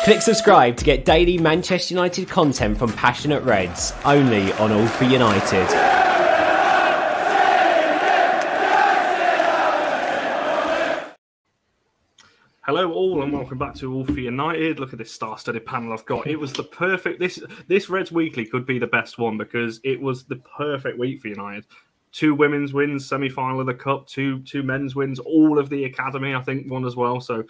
Click subscribe to get daily Manchester United content from passionate Reds, only on All for United. Hello all and welcome back to All for United. Look at this star-studded panel I've got. It was the perfect... This Reds Weekly could be the best one because it was the perfect week for United. 2 women's wins, semi-final of the Cup, two men's wins, all of the Academy, I think, won as well. So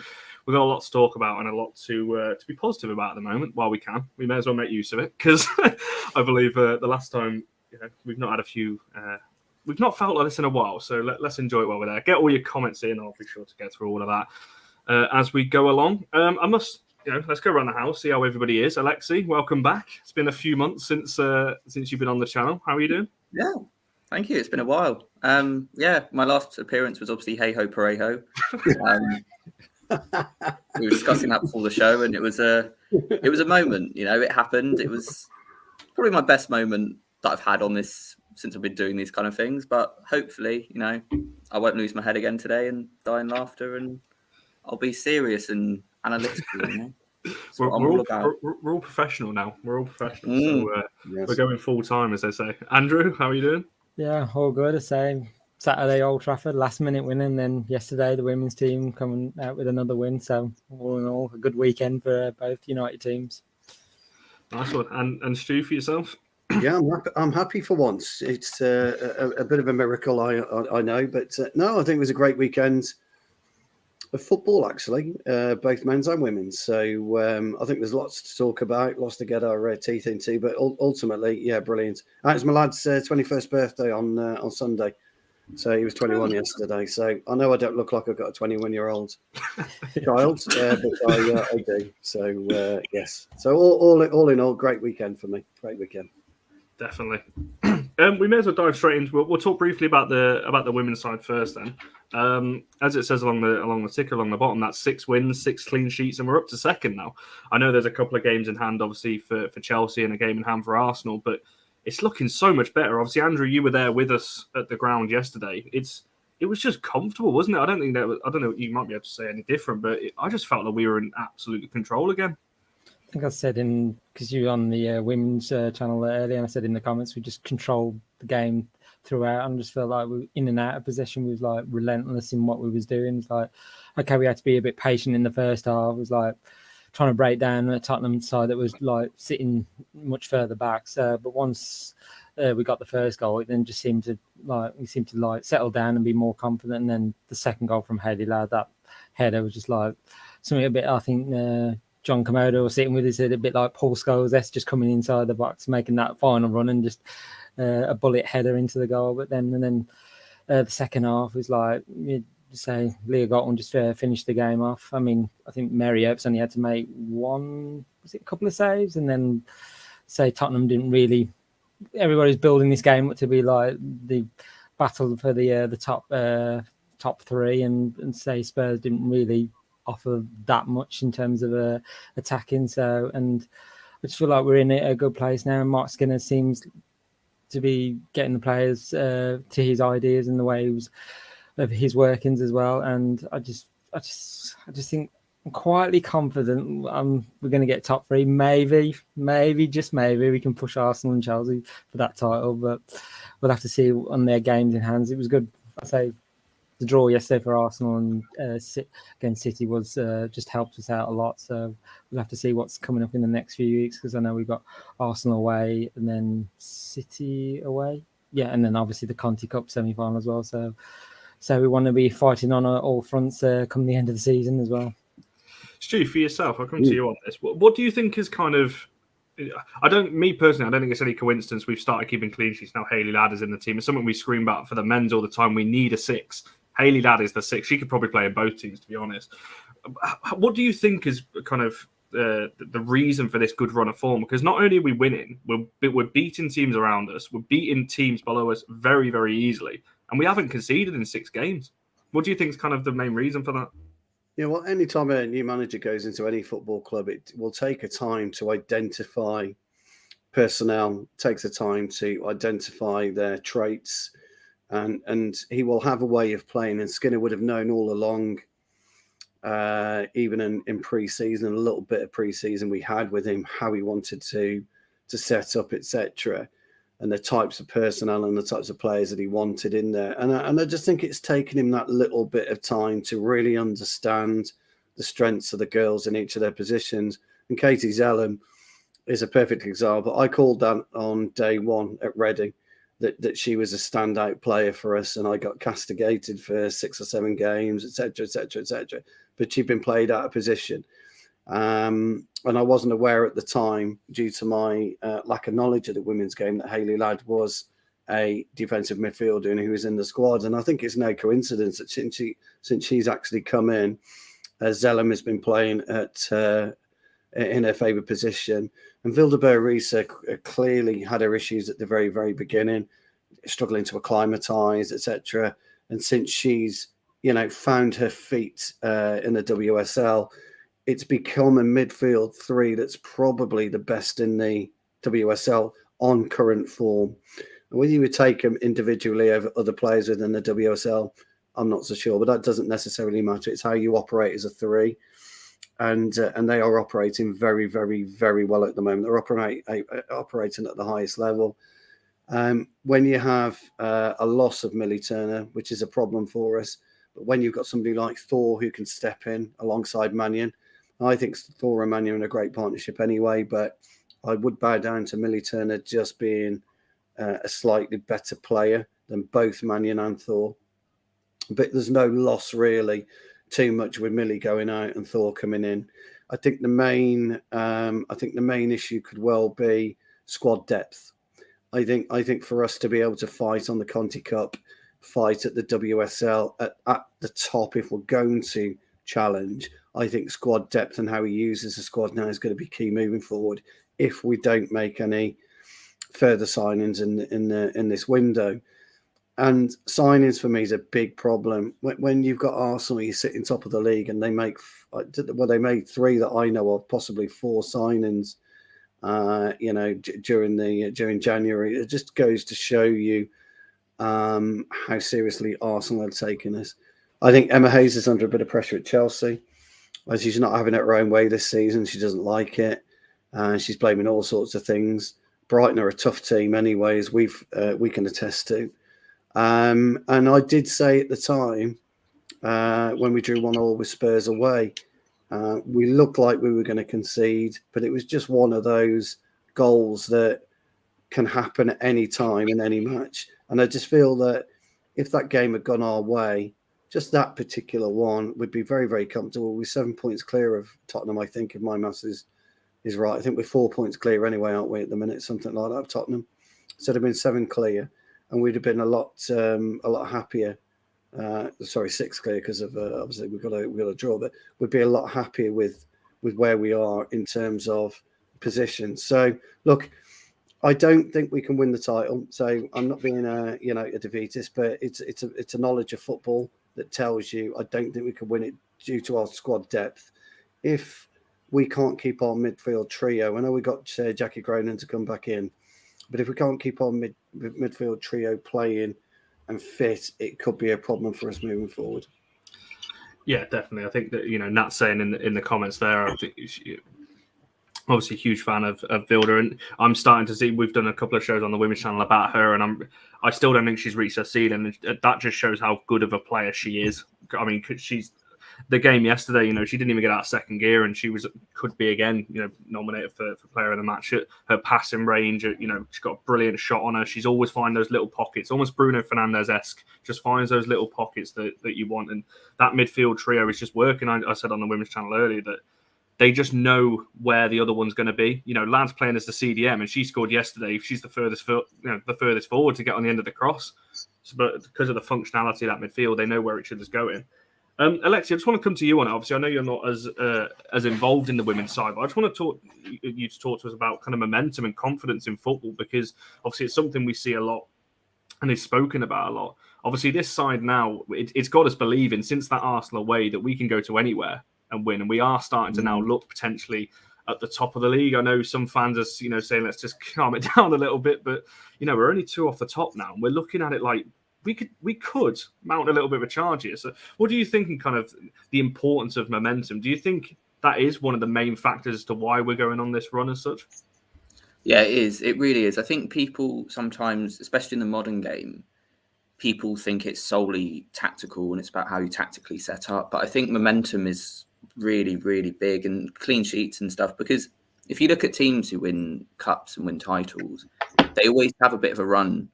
we've got a lot to talk about and a lot to be positive about at the moment while we can. We may as well make use of it because I believe the last time we've not had a few... we've not felt like this in a while, so let's enjoy it while we're there. Get all your comments in. I'll be sure to get through all of that as we go along. Let's go around the house, see how everybody is. Alexi, welcome back. It's been a few months since you've been on the channel. How are you doing? Yeah, thank you. It's been a while. My last appearance was obviously Hey Ho Parejo. We were discussing that before the show, and it was a moment. It happened. It was probably my best moment that I've had on this since I've been doing these kind of things. But hopefully, I won't lose my head again today and die in laughter, and I'll be serious and analytical. We're all professional now. We're all professional. So Yes. We're going full time, as they say. Andrew, how are you doing? Yeah, all good. The same. Saturday, Old Trafford, last minute win, and then yesterday the women's team coming out with another win. So all in all, a good weekend for both United teams. Nice one. And Stu, for yourself? Yeah, I'm happy for once. It's a bit of a miracle, I know, but no, I think it was a great weekend of football, actually, both men's and women's. So I think there's lots to talk about, lots to get our teeth into, but ultimately, yeah, brilliant. It was my lad's 21st birthday on Sunday. So he was 21 yesterday. So I know I don't look like I've got a 21-year-old child, but I do. So yes. So all in all, great weekend for me. Great weekend. Definitely. We may as well dive straight into. We'll talk briefly about the women's side first. Then, as it says along the ticker along the bottom, that's 6 wins, 6 clean sheets, and we're up to second now. I know there's a couple of games in hand, obviously for Chelsea, and a game in hand for Arsenal, but it's looking so much better. Obviously, Andrew, you were there with us at the ground yesterday. It was just comfortable, wasn't it? I don't know. You might be able to say any different, but I just felt like we were in absolute control again. I think I said because you were on the women's channel earlier, and I said in the comments we just controlled the game throughout, and just felt like we were in and out of possession. We was like relentless in what we was doing. It's like, okay, we had to be a bit patient in the first half. It was like trying to break down a Tottenham side that was like sitting much further back. So, but once we got the first goal, it then just seemed to settle down and be more confident. And then the second goal from Dele Alli, that header was just like something a bit. I think John Komodo was sitting with his head a bit like Paul Scholes, just coming inside the box, making that final run and just a bullet header into the goal. But then the second half was like, say Leah Gottman just finished the game off. I mean, I think Mary Earps only had to make a couple of saves, and then say Tottenham didn't really. Everybody's building this game up to be like the battle for the top 3, and say Spurs didn't really offer that much in terms of attacking. So, and I just feel like we're in a good place now. Mark Skinner seems to be getting the players to his ideas and the way of his workings as well. And I just think I'm quietly confident we're going to get top 3. Maybe just maybe we can push Arsenal and Chelsea for that title, but we'll have to see on their games in hands. It was good. I say the draw yesterday for Arsenal and against City was just helped us out a lot. So we'll have to see what's coming up in the next few weeks, because I know we've got Arsenal away and then City away. Yeah, and then obviously the Conti Cup semi-final as well. So we want to be fighting on all fronts come the end of the season as well. Stu, for yourself, I'll come to you on this. What do you think is kind of... me personally, I don't think it's any coincidence we've started keeping clean sheets now. Dele Alli is in the team. It's something we scream about for the men's all the time. We need a 6. Dele Alli is the 6. She could probably play in both teams, to be honest. What do you think is kind of the reason for this good run of form? Because not only are we winning, we're beating teams around us. We're beating teams below us very, very easily. And we haven't conceded in 6 games. What do you think is kind of the main reason for that? Yeah, well, any time a new manager goes into any football club, it will take a time to identify personnel, takes a time to identify their traits, and he will have a way of playing. And Skinner would have known all along even in pre-season, a little bit of pre-season we had with him, how he wanted to set up, etc., and the types of personnel and the types of players that he wanted in there. And I just think it's taken him that little bit of time to really understand the strengths of the girls in each of their positions. And Katie Zellum is a perfect example. I called that on day one at Reading, that she was a standout player for us, and I got castigated for 6 or 7 games, etc., etc., etc. But she'd been played out of position. And I wasn't aware at the time, due to my lack of knowledge of the women's game, that Hayley Ladd was a defensive midfielder and who was in the squad. And I think it's no coincidence that since she's actually come in, Zellum has been playing in her favourite position. And Vilderberg Reese clearly had her issues at the very, very beginning, struggling to acclimatise, etc. And since she's, found her feet in the WSL, it's become a midfield 3 that's probably the best in the WSL on current form. And whether you would take them individually over other players within the WSL, I'm not so sure, but that doesn't necessarily matter. It's how you operate as a 3. And they are operating very, very, very well at the moment. They're operating at the highest level. When you have a loss of Millie Turner, which is a problem for us, but when you've got somebody like Thor who can step in alongside Mannion, I think Thor and Mannion are a great partnership anyway, but I would bow down to Millie Turner just being a slightly better player than both Mannion and Thor. But there's no loss really too much with Millie going out and Thor coming in. I think the main issue could well be squad depth. I think for us to be able to fight on the Conti Cup, fight at the WSL at the top, if we're going to challenge, I think squad depth and how he uses the squad now is going to be key moving forward. If we don't make any further signings in this window. And signings for me is a big problem. When you've got Arsenal, you sit in top of the league, and they made 3 that I know of, possibly 4 signings, during January. It just goes to show you how seriously Arsenal are taking this. I think Emma Hayes is under a bit of pressure at Chelsea. As she's not having it her own way this season, she doesn't like it, and she's blaming all sorts of things. Brighton are a tough team, anyway, as we can attest to. And I did say at the time, when we drew 1-1 with Spurs away, we looked like we were going to concede, but it was just one of those goals that can happen at any time in any match. And I just feel that if that game had gone our way, just that particular one would be very, very comfortable. We're 7 points clear of Tottenham, I think, if my maths is right. I think we're 4 points clear anyway, aren't we, at the minute? Something like that of Tottenham. So it'd have been 7 clear, and we'd have been a lot happier. 6 clear, because of obviously we've got a draw, but we'd be a lot happier with where we are in terms of position. So look, I don't think we can win the title. So I'm not being a defeatist, but it's a knowledge of football that tells you I don't think we can win it due to our squad depth. If we can't keep our midfield trio, I know we got Jackie Cronin to come back in, but if we can't keep our midfield trio playing and fit, it could be a problem for us moving forward. Yeah, definitely. I think that, Nat saying in the comments there, I think obviously a huge fan of Vilder, and I'm starting to see, we've done a couple of shows on the women's channel about her, and I still don't think she's reached her ceiling, and that just shows how good of a player she is. I mean, she's the game yesterday, she didn't even get out of second gear, and she could be again, nominated for player of the match. Her passing range, she's got a brilliant shot on her. She's always finding those little pockets, almost Bruno Fernandes-esque, just finds those little pockets that you want. And that midfield trio is just working. I said on the women's channel earlier that they just know where the other one's going to be. Lad's playing as the CDM, and she scored yesterday. She's the furthest forward to get on the end of the cross. But because of the functionality of that midfield, they know where each other's going. Alexia, I just want to come to you on it. Obviously, I know you're not as involved in the women's side, but I just want to talk to us about kind of momentum and confidence in football, because obviously it's something we see a lot and is spoken about a lot. Obviously, this side now, it's got us believing since that Arsenal away that we can go to anywhere and win, and we are starting to now look potentially at the top of the league. I know some fans are saying let's just calm it down a little bit, but we're only 2 off the top now, and we're looking at it like we could mount a little bit of a charge here. So what do you think in kind of the importance of momentum? Do you think that is one of the main factors as to why we're going on this run as such? Yeah, it is. It really is. I think people sometimes, especially in the modern game, people think it's solely tactical and it's about how you tactically set up. But I think momentum is really, really big, and clean sheets and stuff. Because if you look at teams who win cups and win titles, they always have a bit of a run.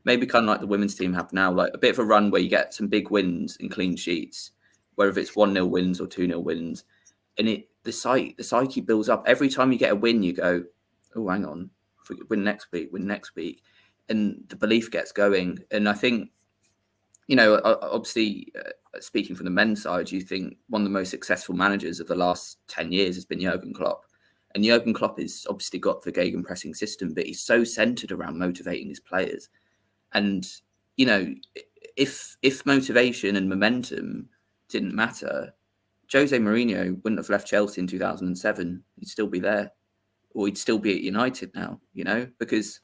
Maybe kind of like the women's team have now, like a bit of a run where you get some big wins and clean sheets, whether it's 1-0 wins or 2-0 wins. And the psyche builds up. Every time you get a win, you go, oh, hang on, win next week. And the belief gets going. And I think, obviously, speaking from the men's side, you think one of the most successful managers of the last 10 years has been Jurgen Klopp. And Jurgen Klopp has obviously got the gegenpressing system, but he's so centered around motivating his players. And, if motivation and momentum didn't matter, Jose Mourinho wouldn't have left Chelsea in 2007. He'd still be there. Or he'd still be at United now, because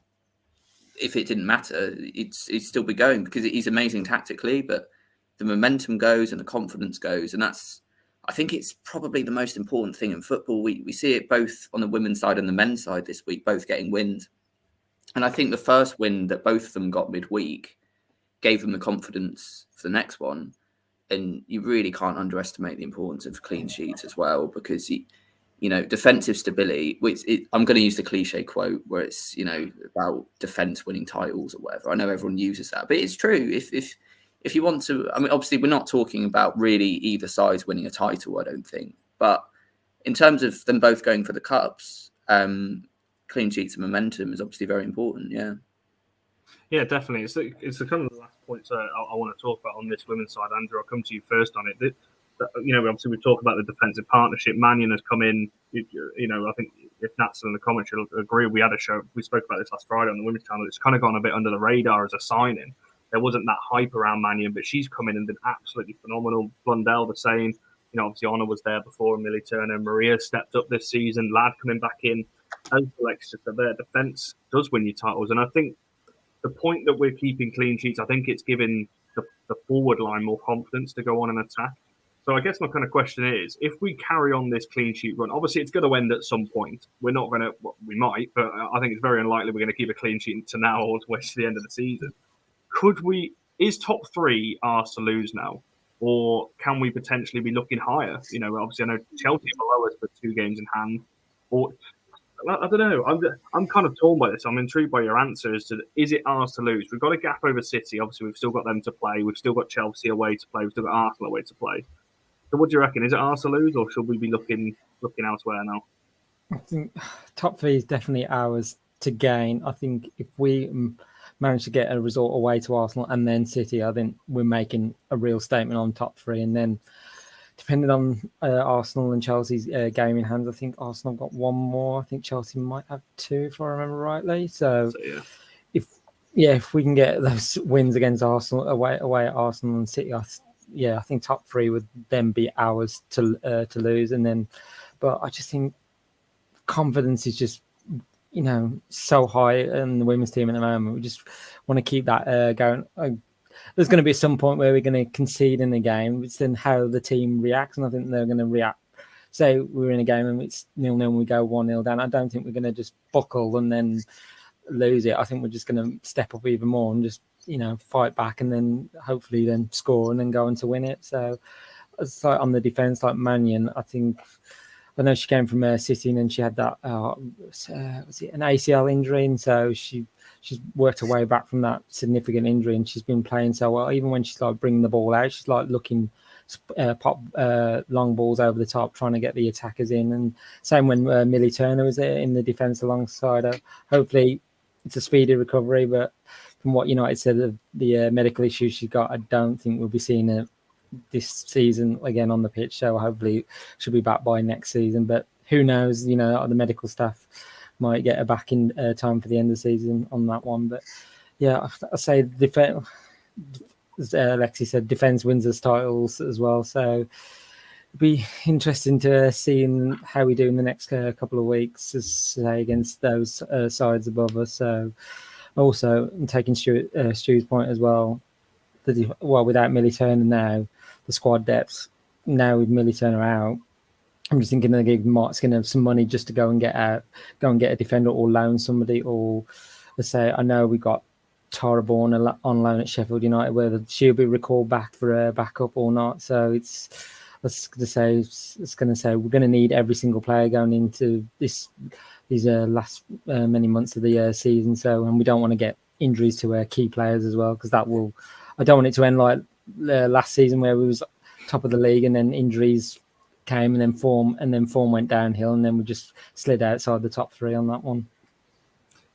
if it didn't matter, he'd still be going, because he's amazing tactically, but the momentum goes and the confidence goes. And I think it's probably the most important thing in football. We see it both on the women's side and the men's side this week, both getting wins. And I think the first win that both of them got midweek gave them the confidence for the next one. And you really can't underestimate the importance of clean sheets as well, because defensive stability. I'm going to use the cliche quote where it's about defense winning titles or whatever. I know everyone uses that, but it's true. If you want to, I mean, obviously we're not talking about really either side winning a title, I don't think. But in terms of them both going for the cups, clean sheets and momentum is obviously very important. Yeah. Yeah, definitely. It's the kind of the last point I want to talk about on this women's side. Andrew, I'll come to you first on it. Obviously we talk about the defensive partnership. Mannion has come in. I think if Nat's in the comments, you'll agree. We spoke about this last Friday on the women's channel. It's kind of gone a bit under the radar as a signing. There wasn't that hype around Mannion, but she's come in and been absolutely phenomenal. Blundell the same. Obviously Honor was there before, Millie Turner. Maria stepped up this season. Ladd coming back in. As Alexis said, their defence does win you titles, and I think the point that we're keeping clean sheets, I think it's given the forward line more confidence to go on and attack. So I guess my kind of question is, if we carry on this clean sheet run, obviously it's going to end at some point. We're not going to, we might, but I think it's very unlikely we're going to keep a clean sheet to now or to the end of the season. Is top three ours to lose now? Or can we potentially be looking higher? Obviously I know Chelsea are below us with 2 games in hand. Or I don't know. I'm kind of torn by this. I'm intrigued by your answer as to, is it ours to lose? We've got a gap over City. Obviously, we've still got them to play. We've still got Chelsea away to play. We've still got Arsenal away to play. So what do you reckon? Is it ours to lose, or should we be looking elsewhere now? I think top 3 is definitely ours to gain. I think if we manage to get a result away to Arsenal and then City, I think we're making a real statement on top 3. And then depending on Arsenal and Chelsea's game in hand, I think Arsenal got 1 more. I think Chelsea might have 2, if I remember rightly. So yeah. If we can get those wins against Arsenal away at Arsenal and City, I think top 3 would then be ours to lose. And then, but I just think confidence is just so high in the women's team at the moment. We just want to keep that going. There's going to be some point where we're going to concede in the game. It's then how the team reacts, and I think they're going to react. Say we're in a game and it's 0-0 and we go 1-0 down. I don't think we're going to just buckle and then lose it. I think we're just going to step up even more and just fight back, and then hopefully then score and then go on to win it. So it's like on the defense, like Mannion, I know she came from City and then she had that was it an ACL injury, and so she's worked her way back from that significant injury, and she's been playing so well. Even when she's like bringing the ball out, she's like looking pop long balls over the top, trying to get the attackers in. And same when Millie Turner was in the defence alongside her. Hopefully it's a speedy recovery, but from what United said of the medical issues she got, I don't think we'll be seeing her this season again on the pitch. So hopefully she'll be back by next season. But who knows? The medical staff might get her back in time for the end of the season on that one. But yeah, I say defense. As Alexi said, defense wins us titles as well. So it'll be interesting to see how we do in the next couple of weeks, as say against those sides above us. So also, taking Stu's point as well, without Millie Turner now, the squad depth now with Millie Turner out, I'm just thinking they give Mark Skinner some money just to go and get a defender or loan somebody, or let's say I know we got Tara Bourne on loan at Sheffield United, whether she'll be recalled back for a backup or not. So it's going to say we're going to need every single player going into these last many months of the season. So, and we don't want to get injuries to key players as well, because I don't want it to end like last season where we was top of the league and then injuries came and then form went downhill and then we just slid outside the top three on that one.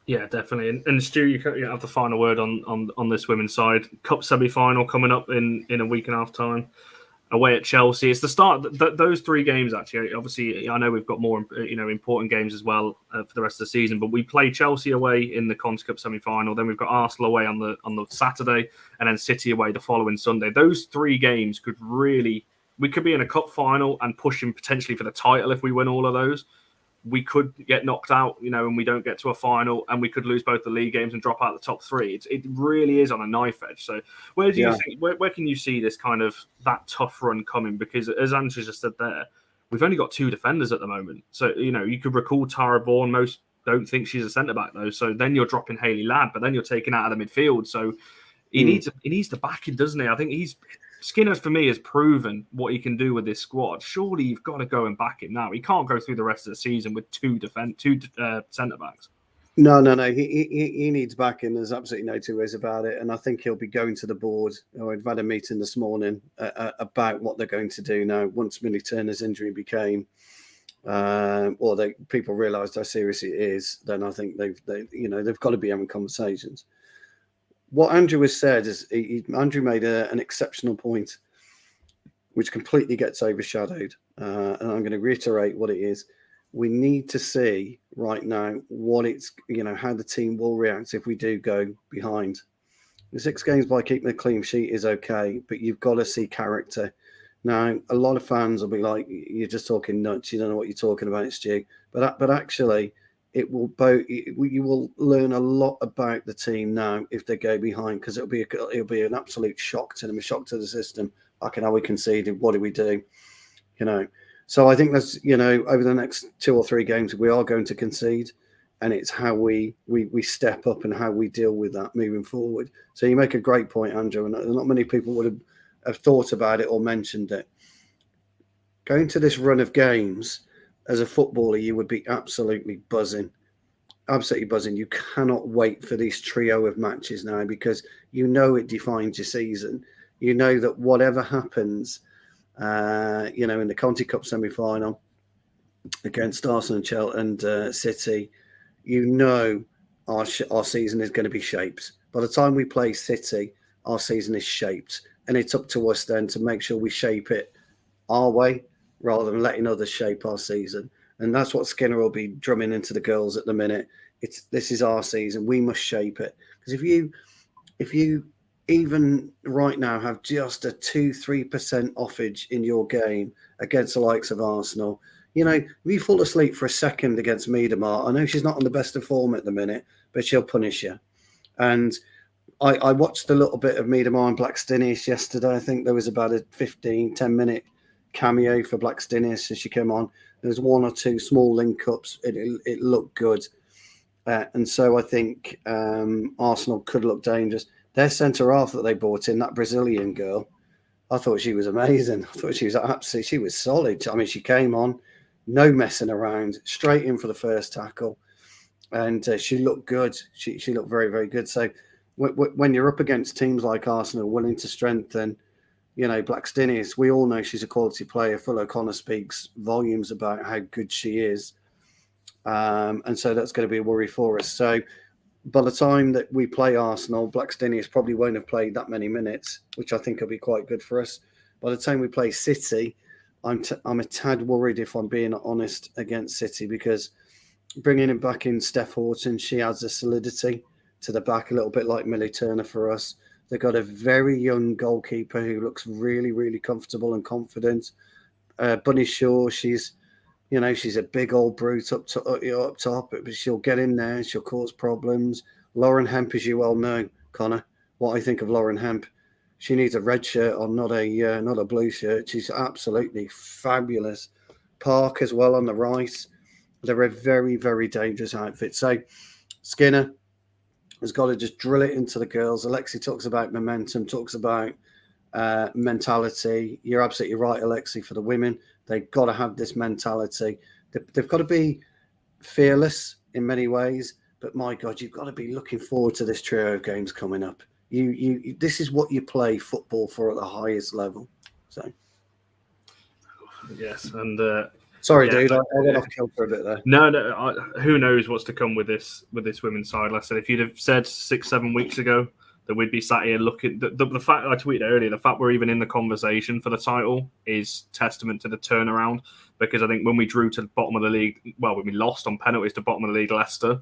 Yeah, definitely. And Stu, you have the final word on this women's side. Cup semi-final coming up in a week and a half time, away at Chelsea. It's the start. Those 3 games, actually. Obviously, I know we've got more important games as well for the rest of the season. But we play Chelsea away in the Conti Cup semi-final. Then we've got Arsenal away on the Saturday, and then City away the following Sunday. Those 3 games could really. We could be in a cup final and pushing potentially for the title if we win all of those. We could get knocked out, and we don't get to a final, and we could lose both the league games and drop out the top 3. It really is on a knife edge. So where do you think, where can you see this kind of that tough run coming? Because as Andrew just said there, we've only got 2 defenders at the moment. So, you could recall Tara Bourne. Most don't think she's a centre-back though. So then you're dropping Hayley Ladd, but then you're taking out of the midfield. So he needs the backing, doesn't he? I think Skinner, for me, has proven what he can do with this squad. Surely you've got to go and back him now. He can't go through the rest of the season with 2 centre-backs. No. He needs backing. There's absolutely no 2 ways about it. And I think he'll be going to the board. I've had a meeting this morning about what they're going to do now. Once Millie Turner's injury became, people realised how serious it is, then I think they've got to be having conversations. What Andrew has said is Andrew made an exceptional point, which completely gets overshadowed. And I'm going to reiterate what it is. We need to see right now what it's, how the team will react if we do go behind. The 6 games by keeping a clean sheet is okay, but you've got to see character. Now, a lot of fans will be like, you're just talking nuts. You don't know what you're talking about, Stu. But actually, you will learn a lot about the team now if they go behind, because it'll be an absolute shock to them, a shock to the system. Like, how we conceded, what do we do? So I think that's over the next 2 or 3 games we are going to concede, and it's how we step up and how we deal with that moving forward. So you make a great point, Andrew, and not many people would have thought about it or mentioned it. Going to this run of games, as a footballer, you would be absolutely buzzing. Absolutely buzzing. You cannot wait for this trio of matches now, because it defines your season. You know that whatever happens, in the Conti Cup semi-final against Arsenal and City, our season is going to be shaped. By the time we play City, our season is shaped. And it's up to us then to make sure we shape it our way, rather than letting others shape our season. And that's what Skinner will be drumming into the girls at the minute. This is our season. We must shape it. Because if you even right now have just a 2-3% offage in your game against the likes of Arsenal, if you fall asleep for a second against Miedemar, I know she's not on the best of form at the minute, but she'll punish you. And I watched a little bit of Miedemar and Blackstenius yesterday. I think there was about a 10-minute cameo for Blackstenius as she came on. There was 1 or 2 small link-ups. It looked good. And so I think Arsenal could look dangerous. Their centre-half that they brought in, that Brazilian girl, I thought she was amazing. I thought she was solid. I mean, she came on, no messing around, straight in for the first tackle. And she looked good. She looked very, very good. So when you're up against teams like Arsenal willing to strengthen, Blackstenius, we all know she's a quality player. Phil O'Connor speaks volumes about how good she is. And so that's going to be a worry for us. So by the time that we play Arsenal, Blackstenius probably won't have played that many minutes, which I think will be quite good for us. By the time we play City, I'm a tad worried, if I'm being honest, against City, because bringing him back in Steph Horton, she adds a solidity to the back, a little bit like Millie Turner for us. They've got a very young goalkeeper who looks really, really comfortable and confident. Bunny Shaw, she's a big old brute up top, but she'll get in there, she'll cause problems. Lauren Hemp, as you well know, Connor, what I think of Lauren Hemp. She needs a red shirt on, not a blue shirt. She's absolutely fabulous. Park as well on the right. They're a very, very dangerous outfit. So Skinner has got to just drill it into the girls. Alexi talks about momentum, talks about mentality. You're absolutely right, Alexi. For the women, they've got to have this mentality. They've got to be fearless in many ways. But my God, you've got to be looking forward to this trio of games coming up. You this is what you play football for at the highest level. So yes, and sorry, dude, I went off kilter a bit there. No, who knows what's to come with this women's side? Like I said, if you'd have said 6-7 weeks ago that we'd be sat here looking, the fact I tweeted earlier, the fact we're even in the conversation for the title is testament to the turnaround. Because I think when we drew to the bottom of the league, well, when we lost on penalties to bottom of the league, Leicester.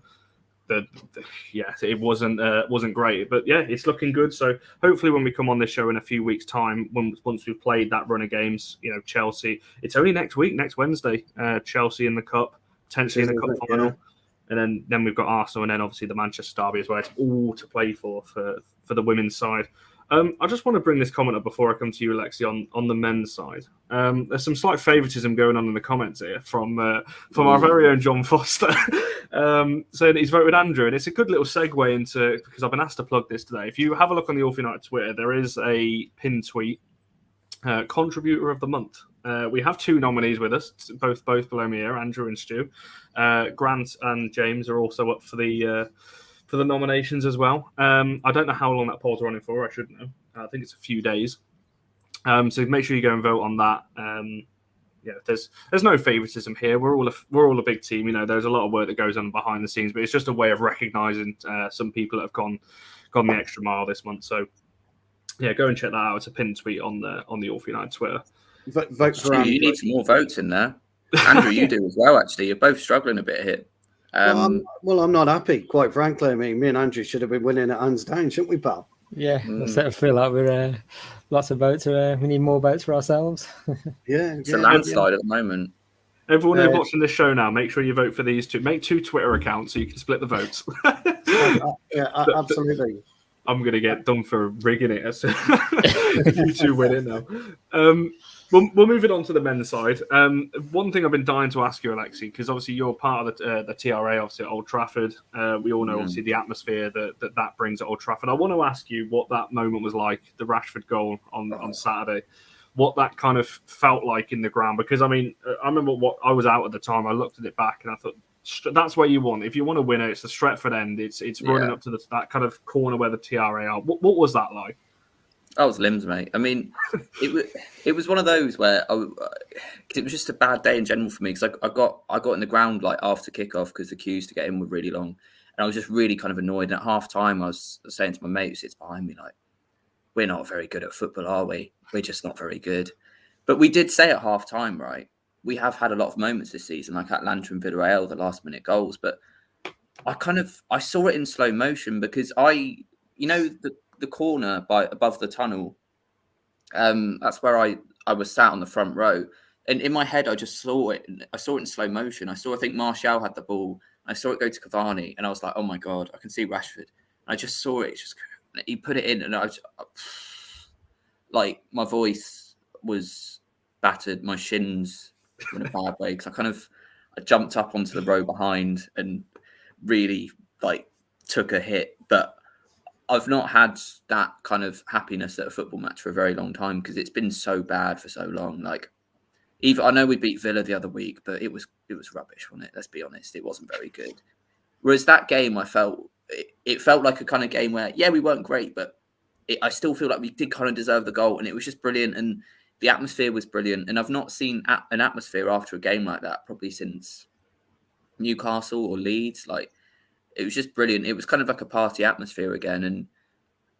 It wasn't great, but yeah, it's looking good. So hopefully, when we come on this show in a few weeks' time, once we've played that run of games, Chelsea. It's only next week, next Wednesday. Chelsea in the cup, potentially in the cup final, and then we've got Arsenal, and then obviously the Manchester derby as well. It's all to play for the women's side. I just want to bring this comment up before I come to you, Alexi, on the men's side. There's some slight favouritism going on in the comments here from our very own John Foster, saying that he's voted Andrew, and it's a good little segue into, because I've been asked to plug this today. If you have a look on the All for United Twitter, there is a pinned tweet, Contributor of the Month. We have 2 nominees with us, both below me here, Andrew and Stu. Grant and James are also up for the nominations as well. I don't know how long that poll's running for. I should know. I think it's a few days. So make sure you go and vote on that. There's no favoritism here. We're all a big team. There's a lot of work that goes on behind the scenes, but it's just a way of recognising some people that have gone the extra mile this month. So yeah, go and check that out. It's a pinned tweet on the All for United Twitter. Vote for Andrew. You need some more votes in there. Andrew, you do as well. Actually, you're both struggling a bit here. I'm not happy, quite frankly. I mean, me and Andrew should have been winning it hands down, shouldn't we, pal? Yeah, I sort of feel like we're lots of votes. We need more votes for ourselves. It's a landslide at the moment. Everyone who's watching this show now, make sure you vote for these 2. Make 2 Twitter accounts so you can split the votes. Absolutely. I'm going to get done for rigging it as you 2 win it now. We'll move it on to the men's side. One thing I've been dying to ask you, Alexi, because obviously you're part of the TRA, obviously at Old Trafford. We all know, obviously, the atmosphere that brings at Old Trafford. I want to ask you what that moment was like, the Rashford goal on Saturday, what that kind of felt like in the ground. Because, I mean, I remember what I was out at the time. I looked at it back and I thought, that's where you want. If you want to win it, it's the Stretford end. It's running up to that kind of corner where the TRA are. What was that like? I was limbs, mate. I mean, it was one of those where it was just a bad day in general for me, because I got in the ground like after kickoff because the queues to get in were really long, and I was just really kind of annoyed. And at half time, I was saying to my mate who sits behind me, like, we're not very good at football, are we? We're just not very good. But we did say at half time, right? We have had a lot of moments this season, like Atlanta and Villarreal, the last minute goals. But I saw it in slow motion because the corner above the tunnel, that's where I was sat on the front row, and in my head I just saw it. I saw it in slow motion. I think Martial had the ball. I saw it go to Cavani, and I was like, oh my God, I can see Rashford. And I just saw it. He put it in, and like my voice was battered. My shins were in a bad way because I jumped up onto the row behind and really like took a hit, but I've not had that kind of happiness at a football match for a very long time because it's been so bad for so long. Like, I know we beat Villa the other week, but it was rubbish, wasn't it? Let's be honest, it wasn't very good. Whereas that game, I felt it felt like a kind of game where, we weren't great, but I still feel like we did kind of deserve the goal, and it was just brilliant, and the atmosphere was brilliant. And I've not seen an atmosphere after a game like that probably since Newcastle or Leeds. Like, it was just brilliant. It was kind of like a party atmosphere again. And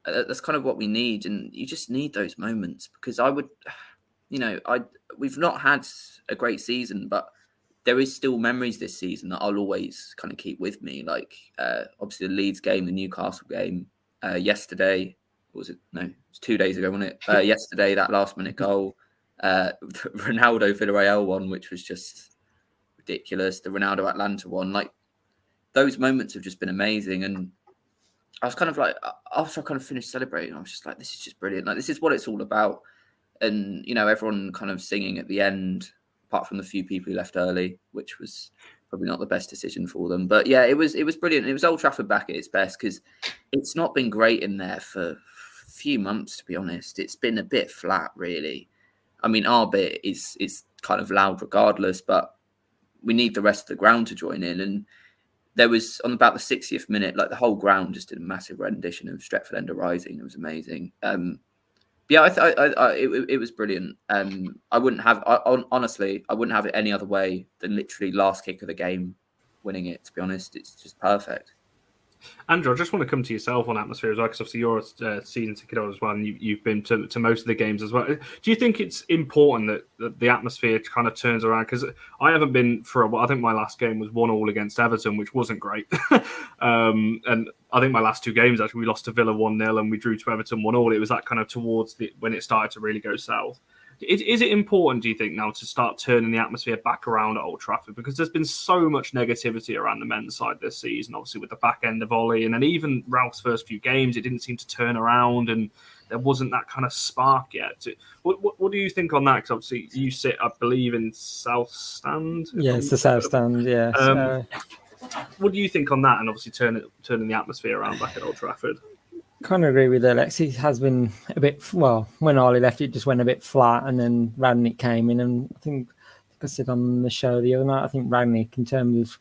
that's kind of what we need. And you just need those moments, because we've not had a great season, but there is still memories this season that I'll always kind of keep with me. Like, obviously the Leeds game, the Newcastle game, yesterday, was it? No, it was 2 days ago, wasn't it? Yesterday, that last minute goal, Ronaldo Villarreal one, which was just ridiculous. The Ronaldo Atlanta one, like, those moments have just been amazing. And I was kind of like, after I kind of finished celebrating, I was just like, this is just brilliant. Like, this is what it's all about. And, you know, everyone kind of singing at the end, apart from the few people who left early, which was probably not the best decision for them. But yeah, it was brilliant. It was Old Trafford back at its best, because it's not been great in there for a few months, to be honest. It's been a bit flat, really. I mean, our bit is kind of loud regardless, but we need the rest of the ground to join in. And there was, on about the 60th minute, like the whole ground just did a massive rendition of Stretford End of Rising. It was amazing. Yeah, it was brilliant. I wouldn't have, honestly, I wouldn't have it any other way than literally last kick of the game winning it, to be honest. It's just perfect. Andrew, I just want to come to yourself on atmosphere as well, because obviously you're a season ticket holder as well, and you've been to most of the games as well. Do you think it's important that the atmosphere kind of turns around? Because I haven't been for a while. I think my last game was 1-1 against Everton, which wasn't great. And I think my last two games, actually, we lost to Villa 1-0 and we drew to Everton 1-1. It was that kind of towards when it started to really go south. Is it important, do you think, now to start turning the atmosphere back around at Old Trafford? Because there's been so much negativity around the men's side this season, obviously with the back end of Ollie, and then even Ralph's first few games, it didn't seem to turn around, and there wasn't that kind of spark yet. What do you think on that? Because obviously you sit, I believe, in South Stand. Yeah, it's the South Stand, yeah. What do you think on that, and obviously turning the atmosphere around back at Old Trafford? Kind of agree with Alex. It has been a bit, well, when Ollie left, it just went a bit flat, and then Radnick came in, and I think I said on the show the other night, I think Radnick, in terms of,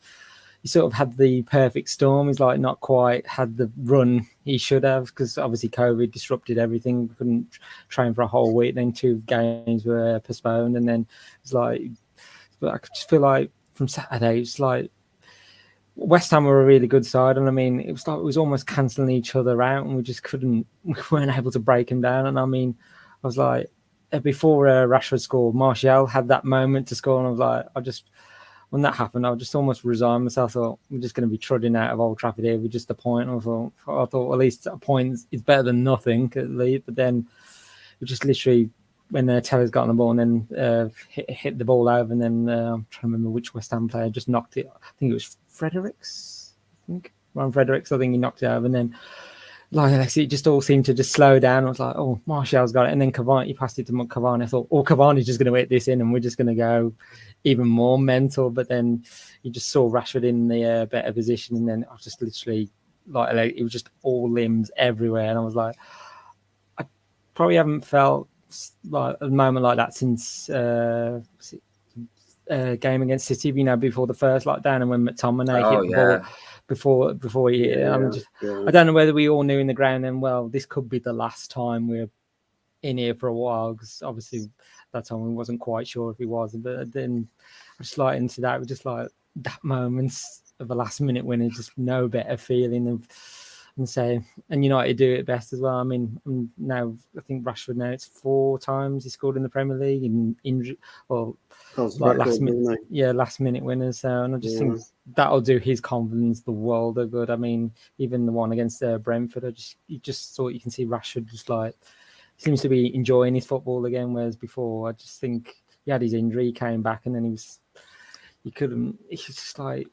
he sort of had the perfect storm. He's like not quite had the run he should have, because obviously COVID disrupted everything. We couldn't train for a whole week. Then 2 games were postponed, and then it's like, but I just feel like from Saturday, it's like West Ham were a really good side, and I mean, it was like it was almost cancelling each other out, and we weren't able to break them down. And I mean, I was like, before Rashford scored, Martial had that moment to score, and I was like, when that happened, I just almost resigned myself. I thought, we're just going to be trotting out of Old Trafford here with just a point. I thought at least a point is better than nothing at least. But then we just literally, when Teller's got on the ball and then hit the ball over, and then I'm trying to remember which West Ham player just knocked it. I think it was Fredericks. Ron Fredericks. I think he knocked it over, and then it just all seemed to just slow down. I was like, oh, Martial's got it, and then Cavani, he passed it to Cavani. I thought, Cavani's just going to hit this in, and we're just going to go even more mental. But then you just saw Rashford in the better position, and then I was just literally it was just all limbs everywhere, and I was like, I probably haven't felt like a moment like that since game against City, before the first lockdown, and when McTominay hit the ball before he hit it. I don't know whether we all knew in the ground then, well, this could be the last time we're in here for a while, because obviously that time we wasn't quite sure if he was. But then I just into that, was just like that moment of a last minute winner, just no better feeling and United do it best as well. I mean, now I think Rashford, now it's 4 times he scored in the Premier League in injury, last minute winners. So, and I just think that'll do his confidence the world of good. I mean, even the one against Brentford, you just thought you can see Rashford just seems to be enjoying his football again, whereas before I just think he had his injury, he came back, and then he's just I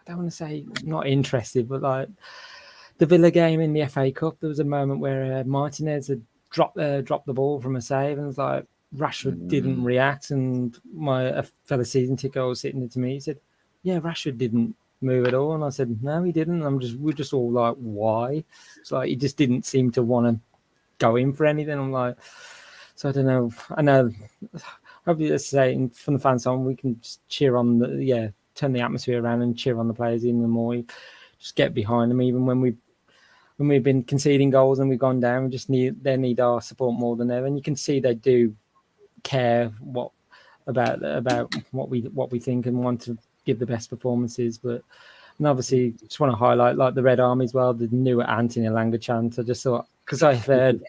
don't want to say not interested, but the Villa game in the FA Cup, there was a moment where Martinez had dropped the ball from a save, and it was Rashford didn't react, and my fellow season ticket was sitting there to me. He said, "Yeah, Rashford didn't move at all," and I said, "No, he didn't." We're just all like, "Why?" It's he just didn't seem to want to go in for anything. I'm like, so I don't know. I know. Hopefully, let's say from the fans on, we can just cheer on turn the atmosphere around and cheer on the players even more. Just get behind them, even when we've been conceding goals and we've gone down. We just need our support more than ever, and you can see they do care about what we think and want to give the best performances. And obviously, just want to highlight the Red Army as well. The new Anthony Elanga chant. I just thought, because I heard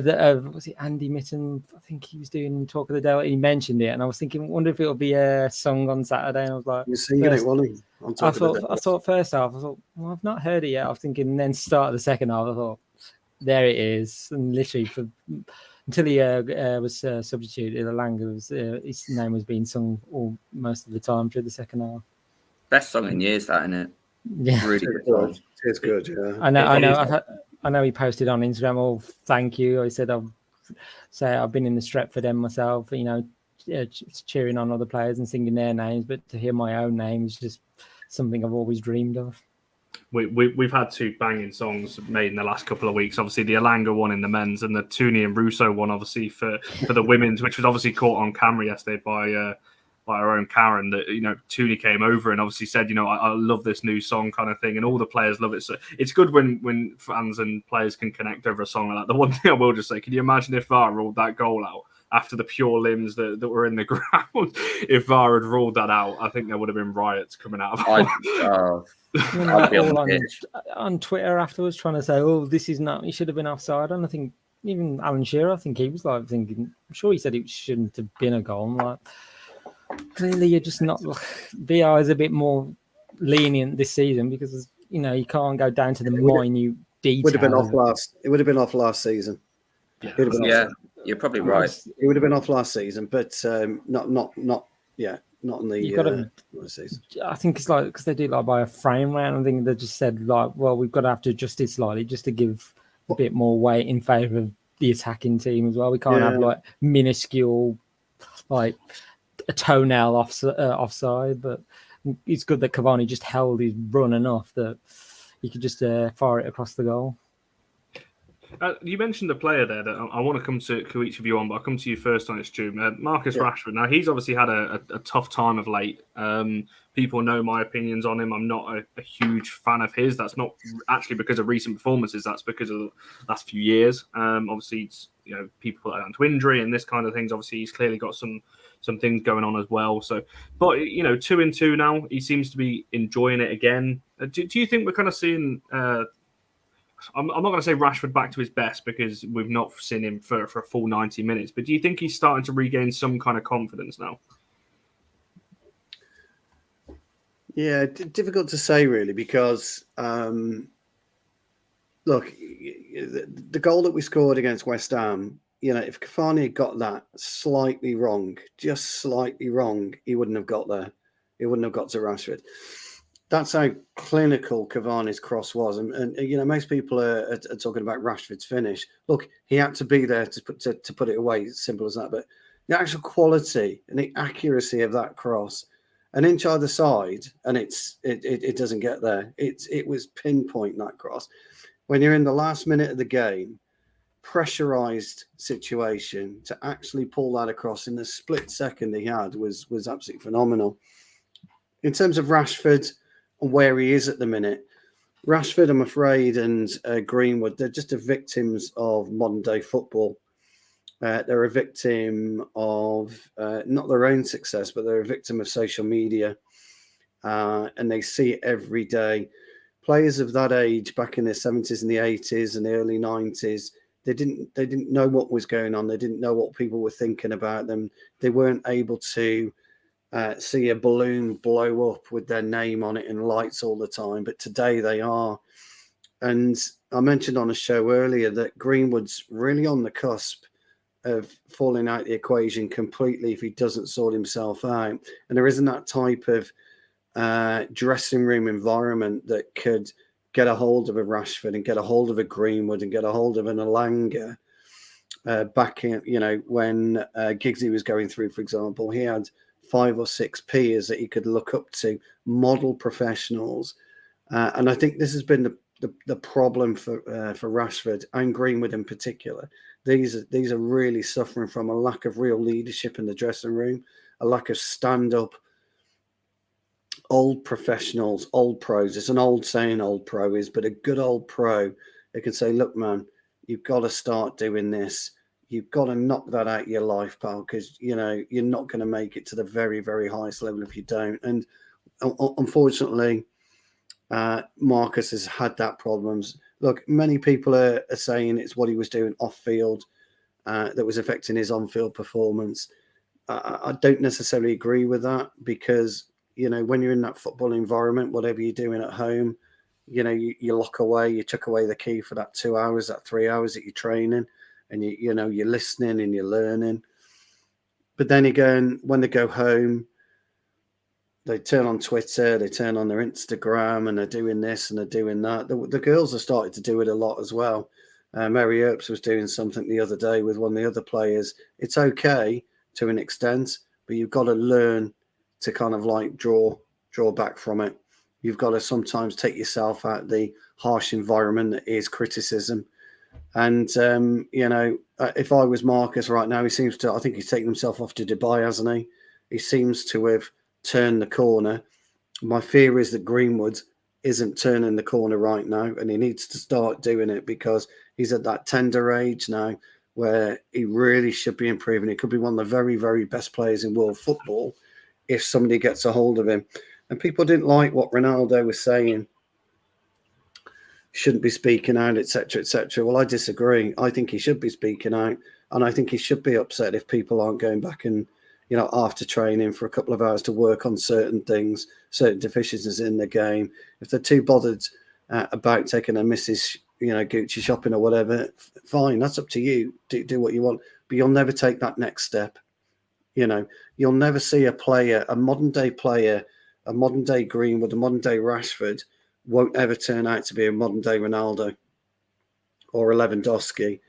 that was it Andy Mitten? I think he was doing Talk of the Day. He mentioned it, and I was thinking, wonder if it'll be a song on Saturday. And I was like, you're singing it, wasn't he? I thought first half, I thought, well, I've not heard it yet. I was thinking, and then start of the second half, I thought, there it is. And literally until he was substituted, Elanga his name was being sung most of the time through the second half. Best song in years, that, isn't it? Yeah, really good song. It's good, yeah. I know he posted on Instagram, oh, thank you. I said, I've been in the Stretford end myself, cheering on other players and singing their names, but to hear my own name is just something I've always dreamed of. We've had two banging songs made in the last couple of weeks. Obviously, the Alanga one in the men's and the Tooney and Russo one, obviously for the women's, which was obviously caught on camera yesterday by our own Karen. That Tooney came over and obviously said, I love this new song kind of thing, and all the players love it. So it's good when fans and players can connect over a song like that. The one thing I will just say, can you imagine if VAR ruled that goal out after the pure limbs that were in the ground? If VAR had ruled that out, I think there would have been riots coming out of on Twitter afterwards trying to say, oh, this is not, he should have been offside. And I think even Alan Shearer, I think he was like thinking, I'm sure he said it shouldn't have been a goal. I'm like, clearly you're just not, VAR is a bit more lenient this season because, you can't go down to the minute detail. It would have been off last season. Yeah, you're probably right. It would have been off last season, but not in the season. I think it's like because they do it like by a frame round. I think they just said like, well, we've got to have to adjust it slightly just to give a bit more weight in favour of the attacking team as well. We can't have like minuscule, like a toenail offside. But it's good that Cavani just held his run enough that he could just fire it across the goal. You mentioned a player there that I want to come to each of you on, but I'll come to you first on it, Stu. Marcus Rashford. Now, he's obviously had a tough time of late. People know my opinions on him. I'm not a huge fan of his. That's not actually because of recent performances. That's because of the last few years. Obviously, it's, people put down to injury and this kind of things. Obviously, he's clearly got some things going on as well. So, but 2-2 now. He seems to be enjoying it again. Do you think we're kind of seeing? I'm not going to say Rashford back to his best because we've not seen him for a full 90 minutes. But do you think he's starting to regain some kind of confidence now? Yeah, difficult to say really because look, the goal that we scored against West Ham, if Cavani had got that slightly wrong, just slightly wrong, he wouldn't have got there. He wouldn't have got to Rashford. That's how clinical Cavani's cross was, and most people are talking about Rashford's finish. Look, he had to be there to put it away. Simple as that. But the actual quality and the accuracy of that cross, an inch either side, and it doesn't get there. It was pinpoint, that cross. When you're in the last minute of the game, pressurized situation, to actually pull that across in the split second he had was absolutely phenomenal. In terms of Rashford and where he is at the minute, Rashford, I'm afraid, and Greenwood, they're just victims of modern day football. They're a victim of not their own success, but they're a victim of social media, and they see it every day. Players of that age, back in the 70s and the 80s and the early 90s, they didn't know what was going on. They didn't know what people were thinking about them. They weren't able to see a balloon blow up with their name on it and lights all the time. But today they are. And I mentioned on a show earlier that Greenwood's really on the cusp of falling out the equation completely if he doesn't sort himself out. And there isn't that type of dressing room environment that could get a hold of a Rashford and get a hold of a Greenwood and get a hold of an Alanga. Back in, when Giggsy was going through, for example, he had 5 or 6 peers that he could look up to, model professionals. And I think this has been the problem for Rashford and Greenwood in particular. These are really suffering from a lack of real leadership in the dressing room, a lack of stand-up old professionals, old pros. It's an old saying, old pro is, but a good old pro, they can say, look, man, you've got to start doing this. You've got to knock that out of your life, pal, because, you're not going to make it to the very, very highest level if you don't. And unfortunately, Marcus has had that problems. Look, many people are saying it's what he was doing off-field that was affecting his on-field performance. I don't necessarily agree with that because, when you're in that football environment, whatever you're doing at home, you lock away, you chuck away the key for that 2 hours, that 3 hours that you're training. And you're listening and you're learning. But then again, when they go home, they turn on Twitter, they turn on their Instagram, and they're doing this and they're doing that. The girls have started to do it a lot as well. Mary Earps was doing something the other day with one of the other players. It's okay to an extent, but you've got to learn to kind of like draw back from it. You've got to sometimes take yourself out of the harsh environment that is criticism. And, if I was Marcus right now, I think he's taken himself off to Dubai, hasn't he? He seems to have turned the corner. My fear is that Greenwood isn't turning the corner right now, and he needs to start doing it because he's at that tender age now where he really should be improving. He could be one of the very, very best players in world football if somebody gets a hold of him. And people didn't like what Ronaldo was saying. Shouldn't be speaking out, etc., etc. Well, I disagree. I think he should be speaking out, and I think he should be upset if people aren't going back and, after training for a couple of hours to work on certain things, certain deficiencies in the game. If they're too bothered about taking a Mrs. Gucci shopping or whatever, fine, that's up to you. Do what you want, but you'll never take that next step. You'll never see a player, a modern day player, a modern day Greenwood, a modern day Rashford won't ever turn out to be a modern day Ronaldo or a Lewandowski